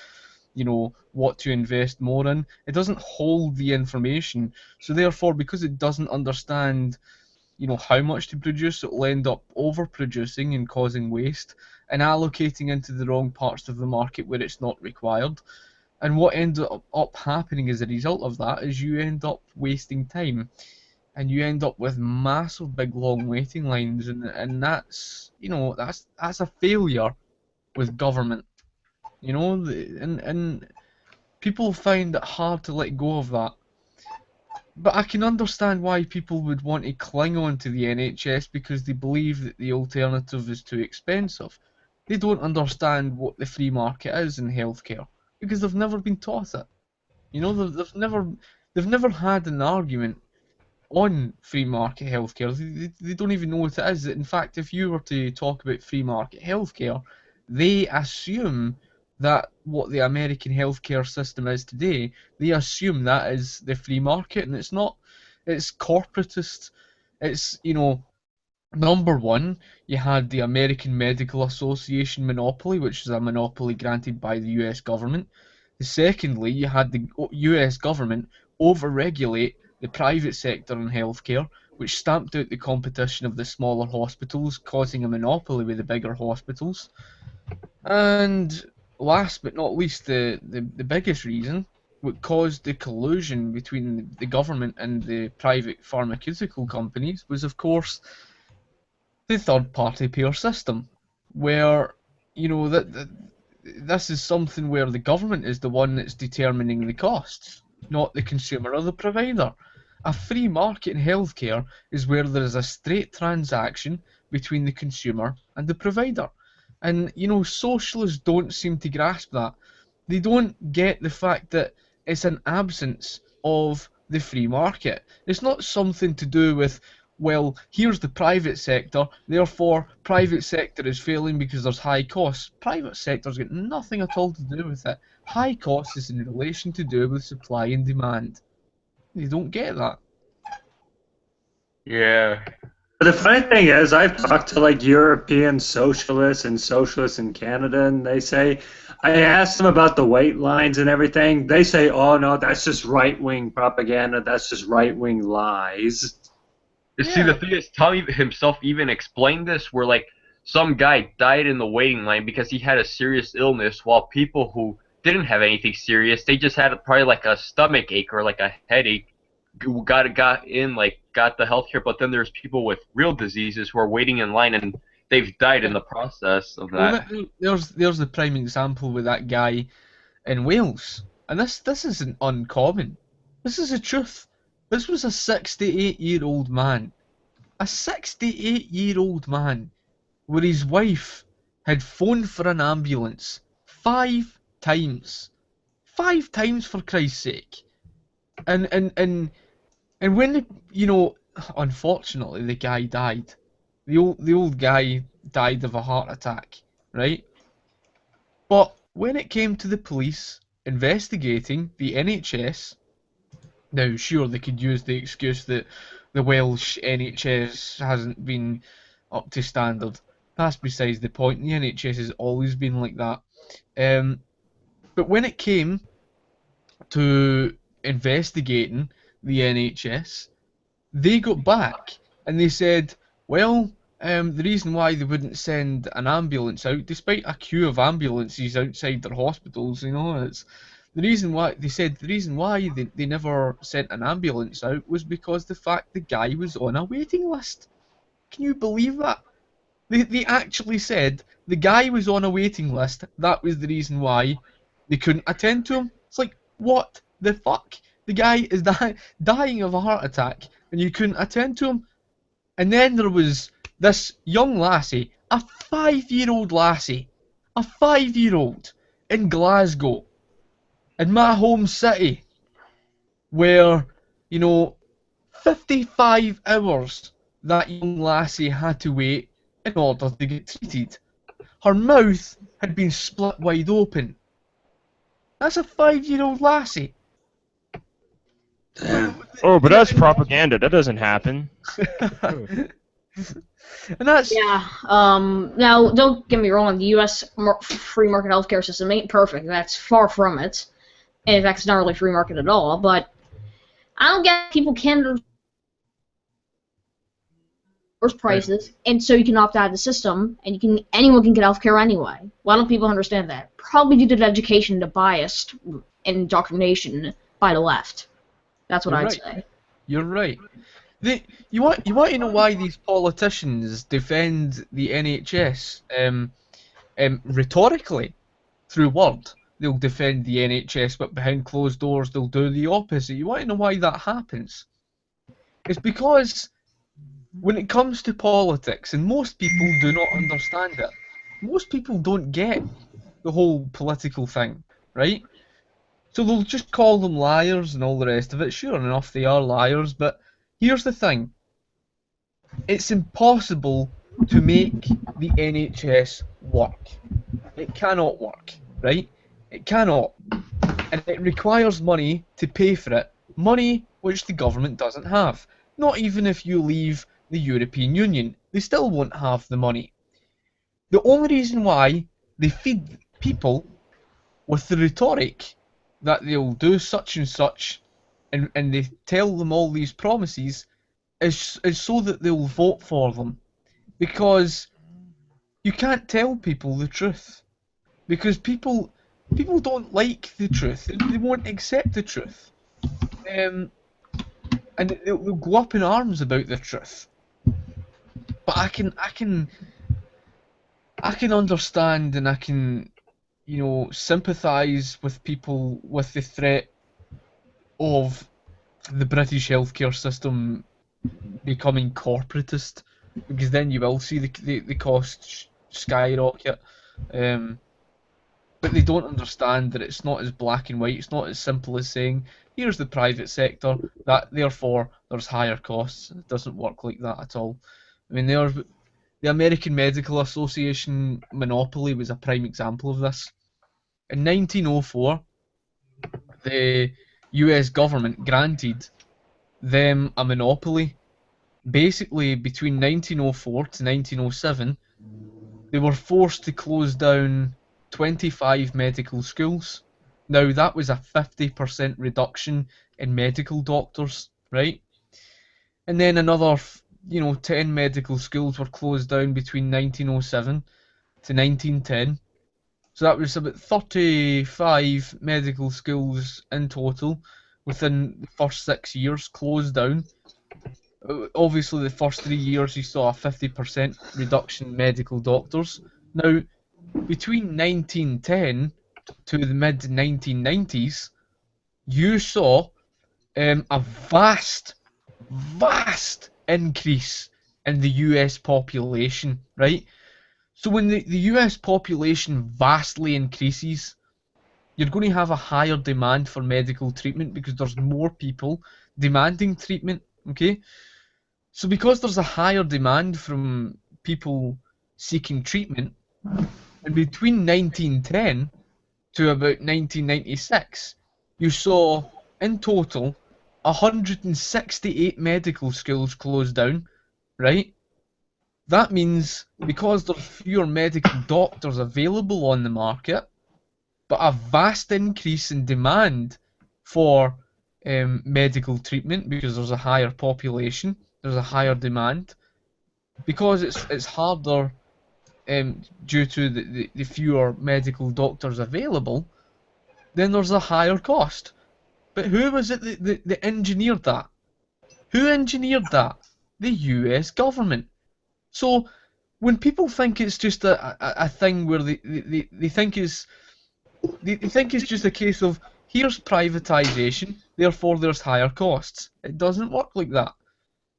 what to invest more in. It doesn't hold the information. So therefore, because it doesn't understand, how much to produce, it will end up overproducing and causing waste and allocating into the wrong parts of the market where it's not required. And what ends up happening as a result of that is you end up wasting time. and you end up with massive, big, long waiting lines, and that's, you know, that's a failure with government, you know, and people find it hard to let go of that. But I can understand why people would want to cling on to the NHS because they believe that the alternative is too expensive. They don't understand what the free market is in healthcare because they've never been taught it. You know, they've never had an argument on free market healthcare. They don't even know what it is. In fact, if you were to talk about free market healthcare, they assume that what the American healthcare system is today, they assume that is the free market, and it's not. It's corporatist. It's, you know, number one, you had the American Medical Association monopoly, which is a monopoly granted by the US government. Secondly, you had the US government over-regulate the private sector in healthcare, which stamped out the competition of the smaller hospitals, causing a monopoly with the bigger hospitals. And last but not least, the biggest reason, what caused the collusion between the government and the private pharmaceutical companies was, of course, the third-party payer system, where, you know, this is something where the government is the one that's determining the costs, not the consumer or the provider. A free market in healthcare is where there is a straight transaction between the consumer and the provider. And, you know, socialists don't seem to grasp that. They don't get the fact that it's an absence of the free market. It's not something to do with, well, here's the private sector, therefore private sector is failing because there's high costs. Private sector's got nothing at all to do with it. High costs is in relation to do with supply and demand. They don't get that. Yeah. But the funny thing is, I've talked to like European socialists and socialists in Canada, and they say, I asked them about the wait lines and everything. They say, oh no, that's just right-wing propaganda. That's just right-wing lies. You see, the thing is, Tommy himself even explained this, where like some guy died in the waiting line because he had a serious illness, while people who didn't have anything serious, they just had probably like a stomach ache or like a headache, got the healthcare. But then there's people with real diseases who are waiting in line and they've died in the process of that. Well, there's the prime example with that guy in Wales, and this isn't uncommon. This is the truth. This was a 68-year-old man. A 68-year-old man where his wife had phoned for an ambulance 5 times. 5 times, for Christ's sake. And when, you know, unfortunately the guy died. The old guy died of a heart attack, right? But when it came to the police investigating the NHS, now, sure, they could use the excuse that the Welsh NHS hasn't been up to standard. That's besides the point. The NHS has always been like that. But when it came to investigating the NHS, they got back and they said, well, the reason why they wouldn't send an ambulance out, despite a queue of ambulances outside their hospitals, you know, it's the reason why they never sent an ambulance out was because the fact the guy was on a waiting list. Can you believe that? They actually said the guy was on a waiting list. That was the reason why they couldn't attend to him. It's like, what the fuck? The guy is dying of a heart attack and you couldn't attend to him? And then there was this young lassie, a 5-year-old lassie, a 5-year-old in Glasgow, in my home city, where, you know, 55 hours that young lassie had to wait in order to get treated. Her mouth had been split wide open. That's a 5-year-old lassie. Oh, but that's propaganda. That doesn't happen. And that's... Yeah. Now, don't get me wrong. The U.S. free market healthcare system ain't perfect. That's far from it. In fact, it's not really free market at all. But I don't get people can worse prices, and so you can opt out of the system, and anyone can get healthcare anyway. Why don't people understand that? Probably due to the education, the biased indoctrination by the left. That's what I'd say. You're right. You want to know why these politicians defend the NHS rhetorically through word. They'll defend the NHS, but behind closed doors they'll do the opposite. You want to know why that happens? It's because when it comes to politics, and most people do not understand it, most people don't get the whole political thing, right? So they'll just call them liars and all the rest of it. Sure enough, they are liars, but here's the thing. It's impossible to make the NHS work. It cannot work, right? It cannot. And it requires money to pay for it. Money which the government doesn't have. Not even if you leave the European Union. They still won't have the money. The only reason why they feed people with the rhetoric that they'll do such and such, and they tell them all these promises, is so that they'll vote for them. Because you can't tell people the truth. Because people don't like the truth. They won't accept the truth. And they'll go up in arms about the truth. But I can understand, and I can, sympathise with people with the threat of the British healthcare system becoming corporatist, because then you will see the costs skyrocket. But they don't understand that it's not as black and white. It's not as simple as saying, here's the private sector, that therefore there's higher costs. It doesn't work like that at all. I mean, the American Medical Association monopoly was a prime example of this. In 1904, the US government granted them a monopoly. Basically, between 1904 to 1907, they were forced to close down 25 medical schools. Now, that was a 50% reduction in medical doctors, right? And then another, 10 medical schools were closed down between 1907 to 1910. So that was about 35 medical schools in total within the first 6 years closed down. Obviously, the first 3 years you saw a 50% reduction in medical doctors. Now, between 1910 to the mid-1990s, you saw a vast increase in the US population, right? So when the US population vastly increases, you're going to have a higher demand for medical treatment because there's more people demanding treatment, okay? So because there's a higher demand from people seeking treatment, and between 1910 to about 1996, you saw, in total, 168 medical schools closed down, right? That means, because there's fewer medical doctors available on the market, but a vast increase in demand for medical treatment because there's a higher population, there's a higher demand, because it's harder due to the fewer medical doctors available, then there's a higher cost. But who was it that engineered that? Who engineered that? The US government. So when people think it's just a thing where they think it's just a case of, here's privatization, therefore there's higher costs. It doesn't work like that.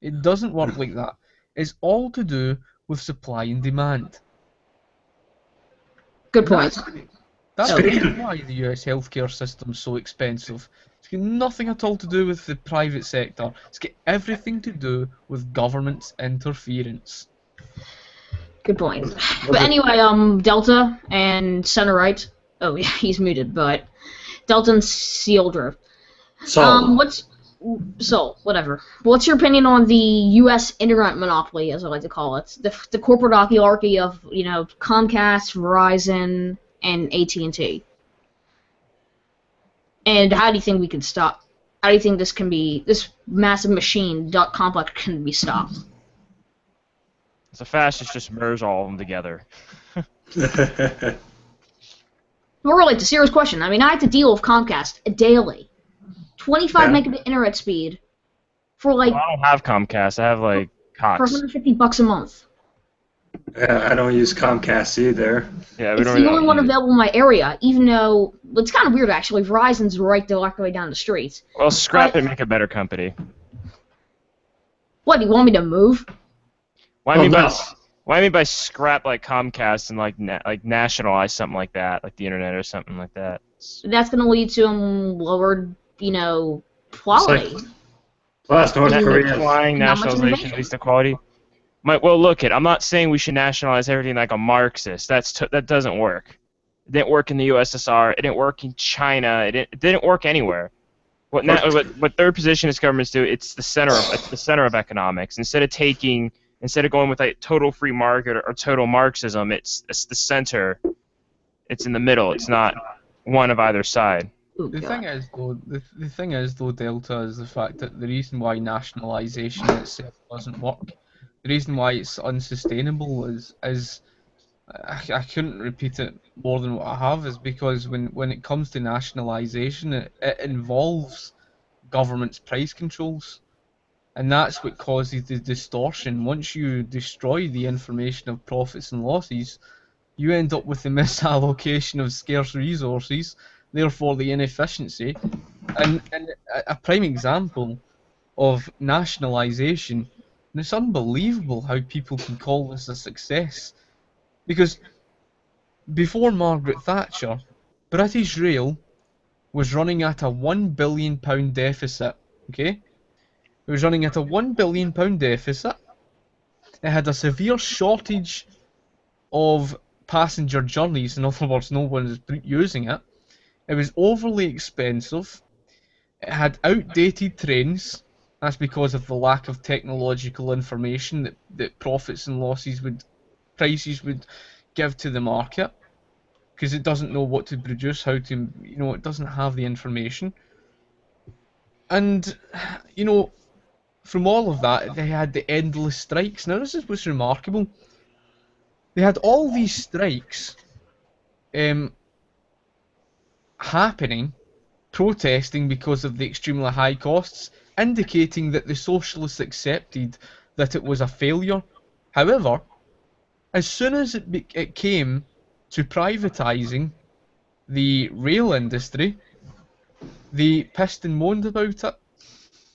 It doesn't work like that. It's all to do with supply and demand. Good point. That's the reason why the US healthcare system's so expensive. It's got nothing at all to do with the private sector. It's got everything to do with government's interference. Good point. But anyway, Delta and Center Right. Oh yeah, he's muted. But Delta and Sealdrift. Whatever. What's your opinion on the U.S. internet monopoly, as I like to call it, the corporate oligarchy of Comcast, Verizon, and AT&T? And how do you think we can stop? How do you think this massive machine complex can be stopped? So fastest just merge all of them together. More really, it's a serious question. I mean, I have to deal with Comcast daily. 25 megabit internet speed for like Well, I don't have Comcast. I have like for Cox. $150 a month. Yeah, I don't use Comcast either. Yeah, we It's don't the really only one use it. available in my area, even though it's kind of weird actually. Verizon's right directly down the street. Well, scrap But- it, make a better company. What, do you want me to move? Why Oh, I mean by no. why I mean by scrap like Comcast and like nationalize something like that, like the internet or something like that. That's going to lead to lowered, quality. Plus, North Not Korea. Applying Not much nationalization innovation. leads to quality. Well, look I'm not saying we should nationalize everything like a Marxist. That doesn't work. It didn't work in the USSR. It didn't work in China. It didn't work anywhere. What third positionist governments do? It's the center of economics. Instead of going with a total free market or total Marxism, it's the center. It's in the middle. It's not one of either side. Oh, The God. thing is though, Delta, is the fact that the reason why nationalisation itself doesn't work, the reason why it's unsustainable is I couldn't repeat it more than what I have, is because when it comes to nationalisation, it involves government's price controls. And that's what causes the distortion. Once you destroy the information of profits and losses, you end up with the misallocation of scarce resources, therefore the inefficiency. And a prime example of nationalisation, and it's unbelievable how people can call this a success. Because before Margaret Thatcher, British Rail was running at a £1 billion deficit, okay? It was running at a £1 billion deficit. It had a severe shortage of passenger journeys, in other words, no one was using it. It was overly expensive. It had outdated trains. That's because of the lack of technological information that profits and prices would give to the market. Because it doesn't know what to produce, it doesn't have the information. And, from all of that, they had the endless strikes. Now, this is what's remarkable. They had all these strikes happening, protesting because of the extremely high costs, indicating that the socialists accepted that it was a failure. However, as soon as it came to privatising the rail industry, they pissed and moaned about it,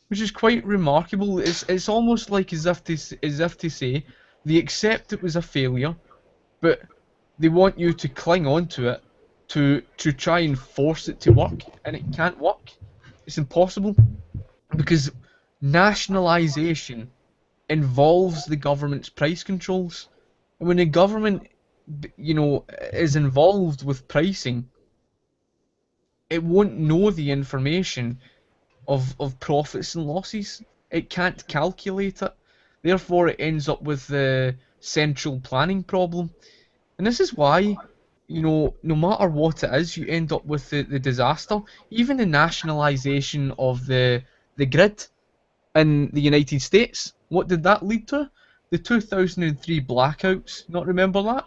which is quite remarkable. It's almost like as if to say they accept it was a failure, but they want you to cling on to it to try and force it to work, and it can't work. It's impossible because nationalisation involves the government's price controls, and when the government, is involved with pricing, it won't know the information of profits and losses. It can't calculate it. Therefore, it ends up with the central planning problem. And this is why, no matter what it is, you end up with the disaster. Even the nationalisation of the grid in the United States, what did that lead to? The 2003 blackouts. Not remember that?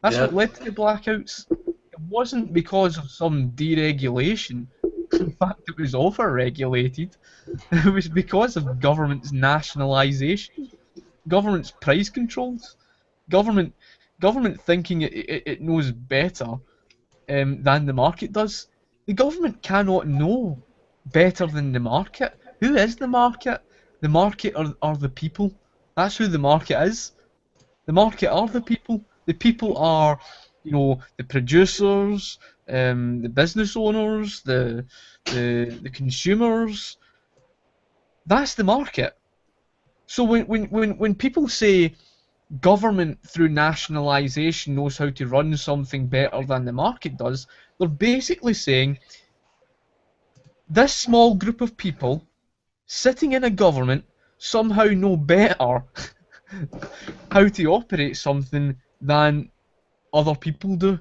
That's what led to the blackouts. It wasn't because of some deregulation. In fact, it was over-regulated. It was because of government's nationalisation, government's price controls, government thinking it knows better than the market does. The government cannot know better than the market. Who is the market? The market are the people. That's who the market is. The market are the people. The people are, the producers, the business owners, the consumers. That's the market. So when people say government through nationalisation knows how to run something better than the market does, they're basically saying this small group of people sitting in a government somehow know better how to operate something than other people do.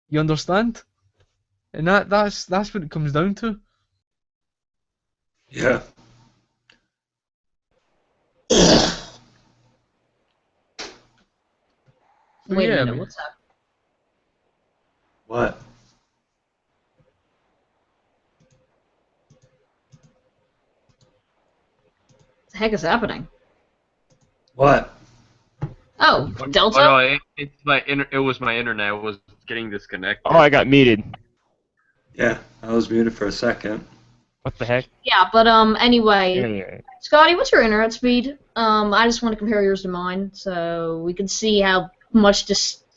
You understand? And that's what it comes down to. Yeah. Wait yeah, a I minute, mean- what's that? What? heck is happening? What? Oh, Delta? Oh no, it was my internet. I was getting disconnected. Oh, I got muted. Yeah, I was muted for a second. What the heck? Yeah, but anyway, Yeah. Scotty, what's your internet speed? I just want to compare yours to mine, so we can see how much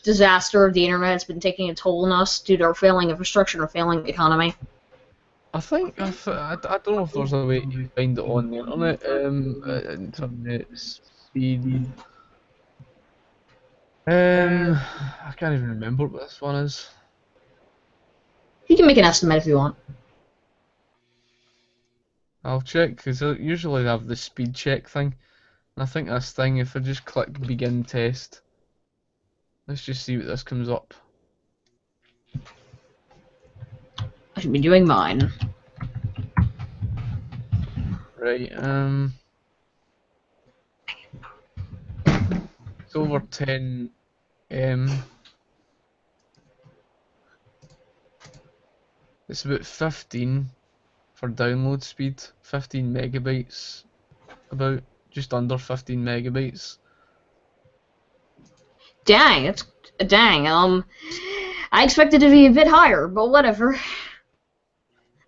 disaster of the internet has been taking a toll on us due to our failing infrastructure and our failing economy. I think I don't know if there's a way to find it on the internet. Internet speed. I can't even remember what this one is. You can make an estimate if you want. I'll check because usually they have the speed check thing. And I think this thing, if I just click begin test, let's just see what this comes up. I should be doing mine. Right, it's over 10 M. It's about 15 for download speed, 15 megabytes, about just under 15 megabytes. Dang, it's dang. I expected it to be a bit higher, but whatever.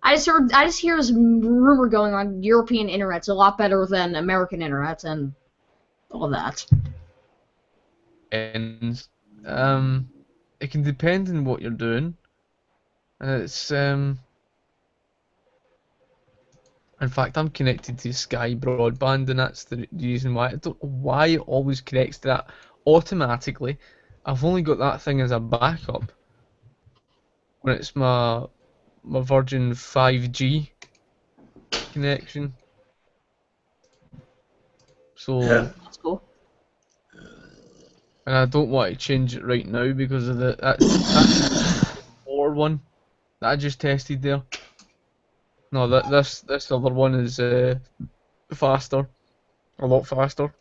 I just hear this rumor going on. European internet's a lot better than American internet and all that. And it can depend on what you're doing. And it's in fact, I'm connected to Sky Broadband, and that's the reason why. I don't know why it always connects to that automatically. I've only got that thing as a backup when it's my Virgin 5G connection. So Yeah. That's cool. and I don't want to change it right now because of that's the or one that I just tested there. No, this other one is faster, a lot faster.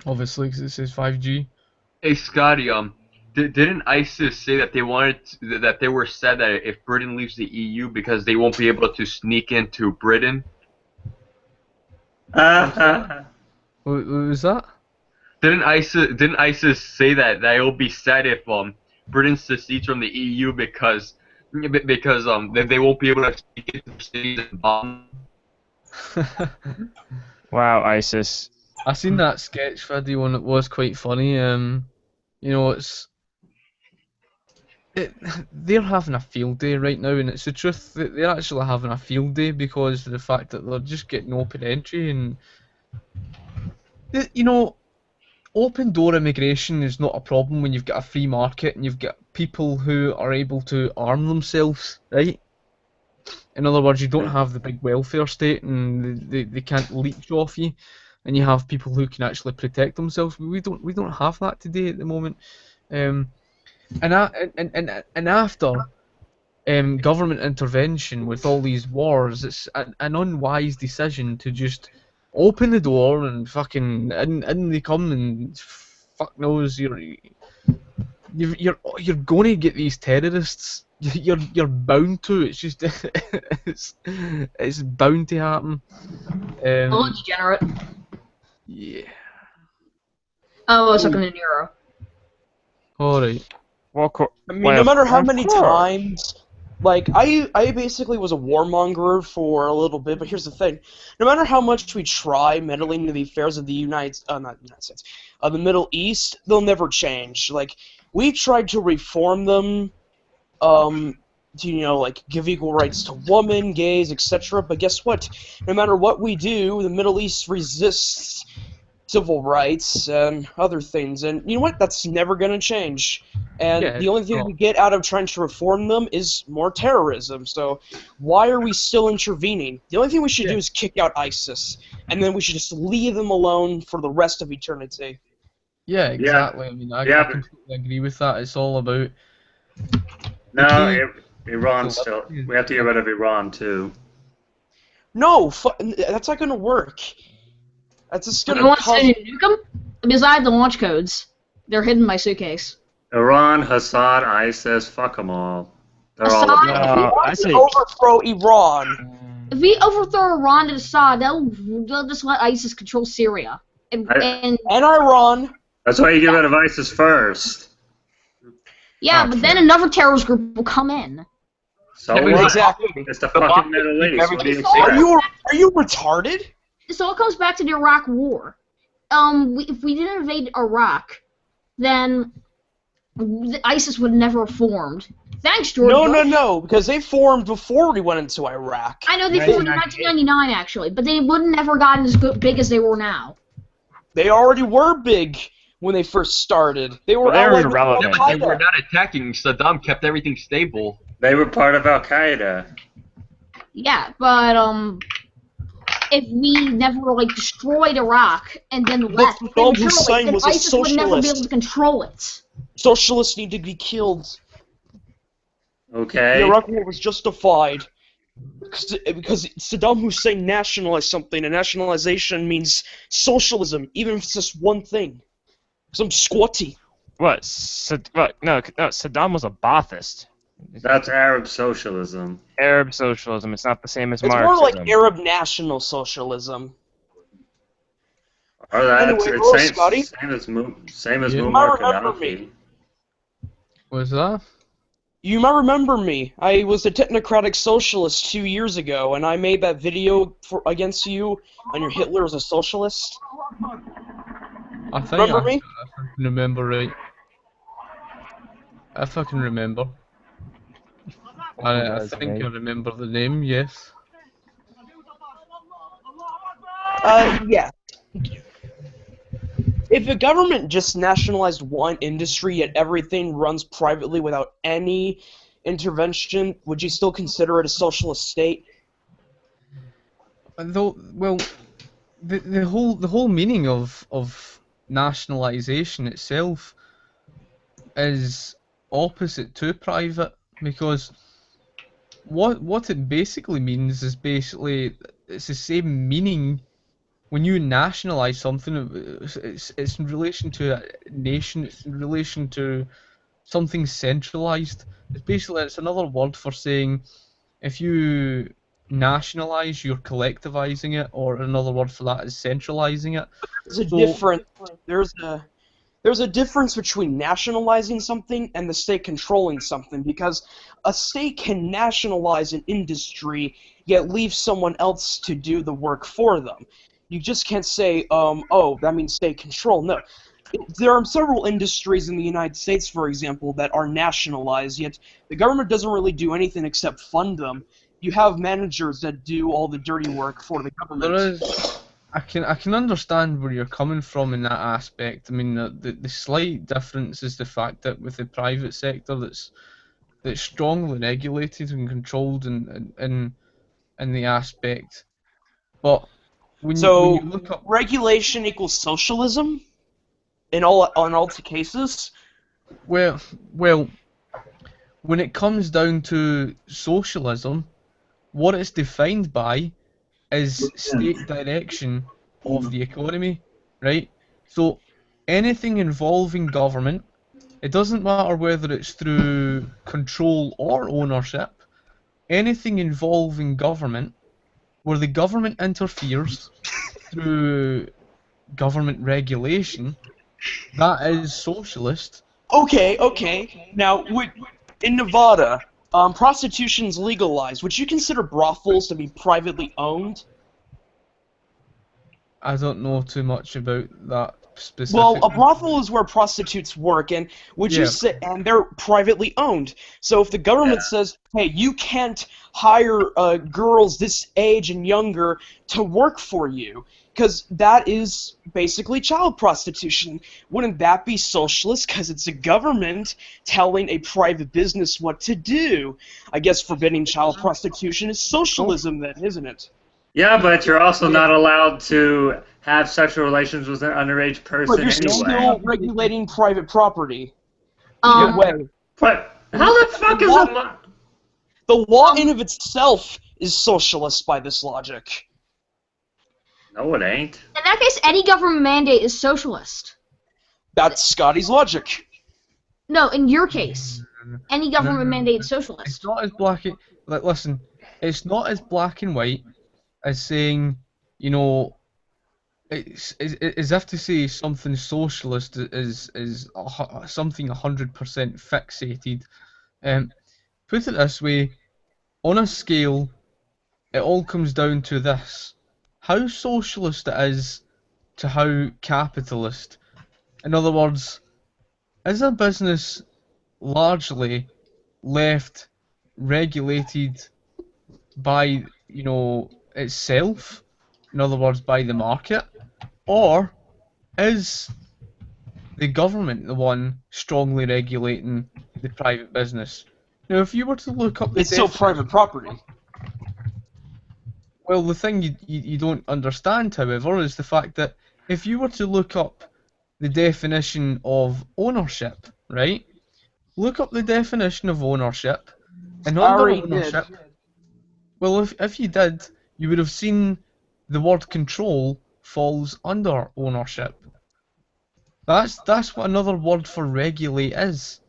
Obviously, because it says 5G. Hey Scotty, didn't ISIS say that that they were sad that if Britain leaves the EU because they won't be able to sneak into Britain? What was that? Didn't ISIS say that it'll be sad if Britain secedes from the EU because they won't be able to sneak into cities and bomb? Wow, ISIS. I seen that sketch video and it was quite funny. You know, they're having a field day right now, and it's the truth that they're actually having a field day because of the fact that they're just getting open entry and you know, open door immigration is not a problem when you've got a free market and you've got people who are able to arm themselves, right? In other words, you don't have the big welfare state and they can't leech off you, and you have people who can actually protect themselves. We don't have that today at the moment, and after government intervention with all these wars, it's an unwise decision to just open the door and fucking in they come and fuck knows you're going to get these terrorists. You're bound to. It's just it's bound to happen. Oh, degenerate. Yeah. Oh, I was looking in Euro. All right. Well, I mean, no matter how many times, like, I basically was a warmonger for a little bit, but here's the thing. No matter how much we try meddling into the affairs of the the Middle East, they'll never change. Like, we tried to reform them, to, you know, like, give equal rights to women, gays, etc., but guess what? No matter what we do, the Middle East resists civil rights and other things, and you know what? That's never going to change. And Yeah, the only thing we get out of trying to reform them is more terrorism. So why are we still intervening? The only thing we should do is kick out ISIS, and then we should just leave them alone for the rest of eternity. Yeah, exactly. I mean, I completely agree with that. It's all about... No, Iran still. We have to get rid of Iran, too. No, that's not going to work. That's just going to want to nuke them? Because I have the launch codes. They're hidden in my suitcase. Iran, Assad, ISIS, fuck them all. They're all I say overthrow Iran. If we overthrow Iran and Assad, they'll just let ISIS control Syria. And Iran. That's why you get rid of ISIS first. Yeah, but then another terrorist group will come in. So what? Exactly. It's the fucking Middle East. What do you expect? Are you retarded? This all comes back to the Iraq War. If we didn't invade Iraq, then ISIS would never have formed. Thanks, George. No, because they formed before we went into Iraq. I know they formed in 1999, actually, but they would never gotten as big as they were now. They already were big when they first started. They were irrelevant. They were not attacking. Saddam kept everything stable. They were part of Al Qaeda. Yeah, but if we never destroyed Iraq and then left, Saddam Hussein was a ISIS would never be able socialist. to control it. Socialists need to be killed. Okay. The Iraq War was justified because Saddam Hussein nationalized something, and nationalization means socialism, even if it's just one thing. Some squatty. What? No, Saddam was a Ba'athist. That's Arab socialism. Arab socialism. It's not the same as It's Marxism. more like Arab national socialism. Or that's Anyway, it's Scotty. same as Yeah. Muammar Remember Gaddafi. me. Was that? You might remember me. I was a technocratic socialist 2 years ago, and I made that video against you on your Hitler as a socialist. I think Remember me? if I can remember right. If I can remember. I think I remember the name, yes. Yeah. If the government just nationalized one industry yet everything runs privately without any intervention, would you still consider it a socialist state? Though, well, the whole meaning of nationalisation itself is opposite to private, because what it basically means is it's the same meaning. When you nationalise something, it's in relation to a nation, it's in relation to something centralised. It's another word for saying if you nationalise, you're collectivising it, or another word for that is centralising it. There's a difference between nationalizing something and the state controlling something, because a state can nationalize an industry yet leave someone else to do the work for them. You just can't say, oh, that means state control. No. There are several industries in the United States, for example, that are nationalized, yet the government doesn't really do anything except fund them. You have managers that do all the dirty work for the government. I can understand where you're coming from in that aspect. I mean, the slight difference is the fact that with the private sector, that's strongly regulated and controlled in the aspect, but when you look up regulation equals socialism in all cases. Well, when it comes down to socialism, what it's defined by is state direction of the economy, right? So anything involving government, it doesn't matter whether it's through control or ownership, anything involving government, where the government interferes through government regulation, that is socialist. Okay. Now, in Nevada, prostitution's legalized. Would you consider brothels to be privately owned? I don't know too much about that specifically. Well, a brothel is where prostitutes work, and and they're privately owned. So if the government says, "Hey, you can't hire girls this age and younger to work for you," because that is basically child prostitution, wouldn't that be socialist? Because it's a government telling a private business what to do. I guess forbidding child prostitution is socialism, then, isn't it? Yeah, but you're also not allowed to have sexual relations with an underage person But you're still regulating private property. But how the fuck is it? The law in of itself is socialist by this logic. No, it ain't. In that case, any government mandate is socialist. That's Scotty's logic. No, in your case, any government mandate is socialist. It's not as black. Listen, it's not as black and white as saying, you know, it's as if to say something socialist is something 100% fixated. Put it this way, on a scale, it all comes down to this: how socialist it is to how capitalist. In other words, is a business largely left regulated by, you know, itself, in other words, by the market, or is the government the one strongly regulating the private business? Now, if you were to look up the It's still private property. Well, the thing you don't understand, however, is the fact that if you were to look up the definition of ownership, right? Look up the definition of ownership, and under already ownership, did. well, if you did, you would have seen the word control falls under ownership. That's what another word for regulate is.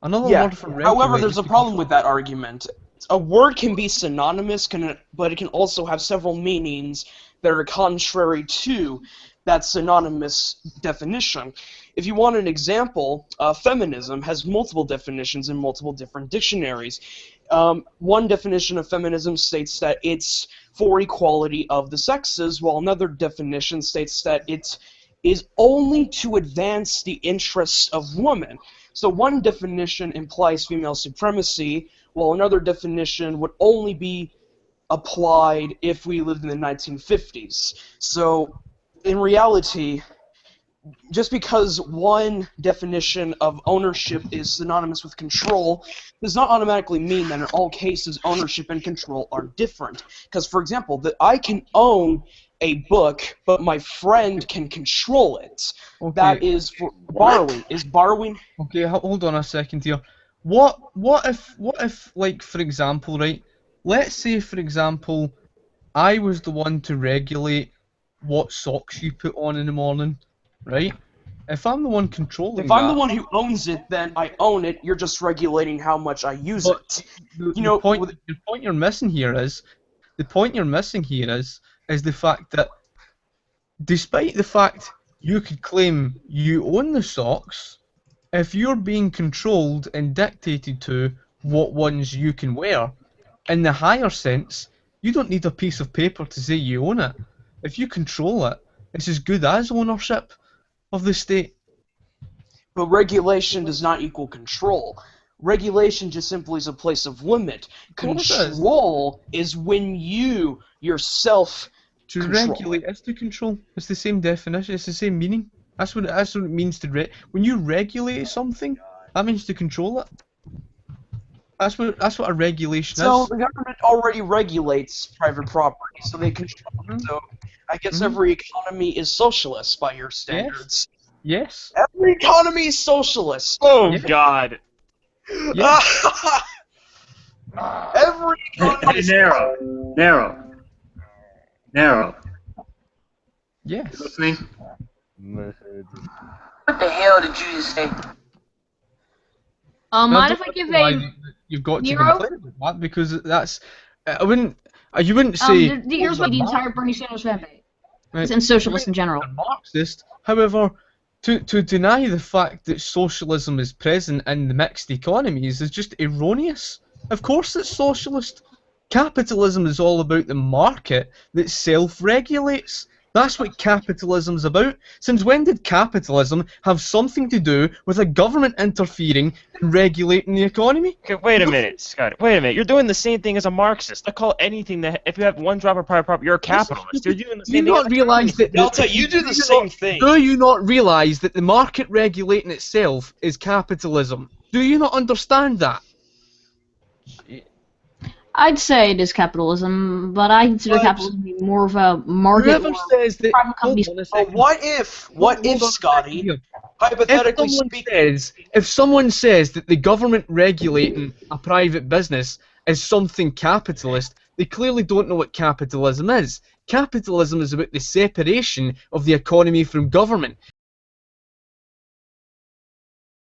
Another word for regulate. However, there's a problem with that argument. A word can be synonymous, but it can also have several meanings that are contrary to that synonymous definition. If you want an example, feminism has multiple definitions in multiple different dictionaries. One definition of feminism states that it's for equality of the sexes, while another definition states that it is only to advance the interests of women. So one definition implies female supremacy, while another definition would only be applied if we lived in the 1950s. So, in reality, just because one definition of ownership is synonymous with control does not automatically mean that in all cases ownership and control are different. Because, for example, that I can own a book, but my friend can control it. Okay. That is for borrowing. Is borrowing? Okay, hold on a second here. What if, like, for example, right? Let's say, for example, I was the one to regulate what socks you put on in the morning, right? If I'm the one controlling If I'm the one who owns it, then I own it. You're just regulating how much I use it. The point you're missing here is the fact that, despite the fact you could claim you own the socks, if you're being controlled and dictated to what ones you can wear, in the higher sense, you don't need a piece of paper to say you own it. If you control it, it's as good as ownership of the state. But regulation does not equal control. Regulation just simply is a place of limit. Control is when you yourself to regulate is to control. It's the same definition. It's the same meaning. That's what it means to when you regulate something, that means to control it. That's what a regulation is. So the government already regulates private property, so they control it. So I guess every economy is socialist by your standards. Yes. Every economy is socialist. Oh God. Yes. Every economy is narrow. Yes. Listening? What the hell did you just say? Mind if I give a You've got Nero? to complain about that, because that's you wouldn't say here's what the entire Bernie Sanders fan base right. and socialists in general. Marxist. However, to deny the fact that socialism is present in the mixed economies is just erroneous. Of course it's socialist. Capitalism is all about the market that self-regulates. That's what capitalism's about. Since when did capitalism have something to do with a government interfering and regulating the economy? Okay, wait a minute, Scott. Wait a minute. You're doing the same thing as a Marxist. I call anything that if you have one drop of private property, you're a capitalist. You're doing the same thing. Do you not realize that Delta, you do the same thing. Do you not realize that the market regulating itself is capitalism? Do you not understand that? I'd say it is capitalism, but I consider capitalism to be more of a market. Whoever says that, private companies. What if, Scotty, hypothetically speaking, if someone says that the government regulating a private business is something capitalist, they clearly don't know what capitalism is. Capitalism is about the separation of the economy from government.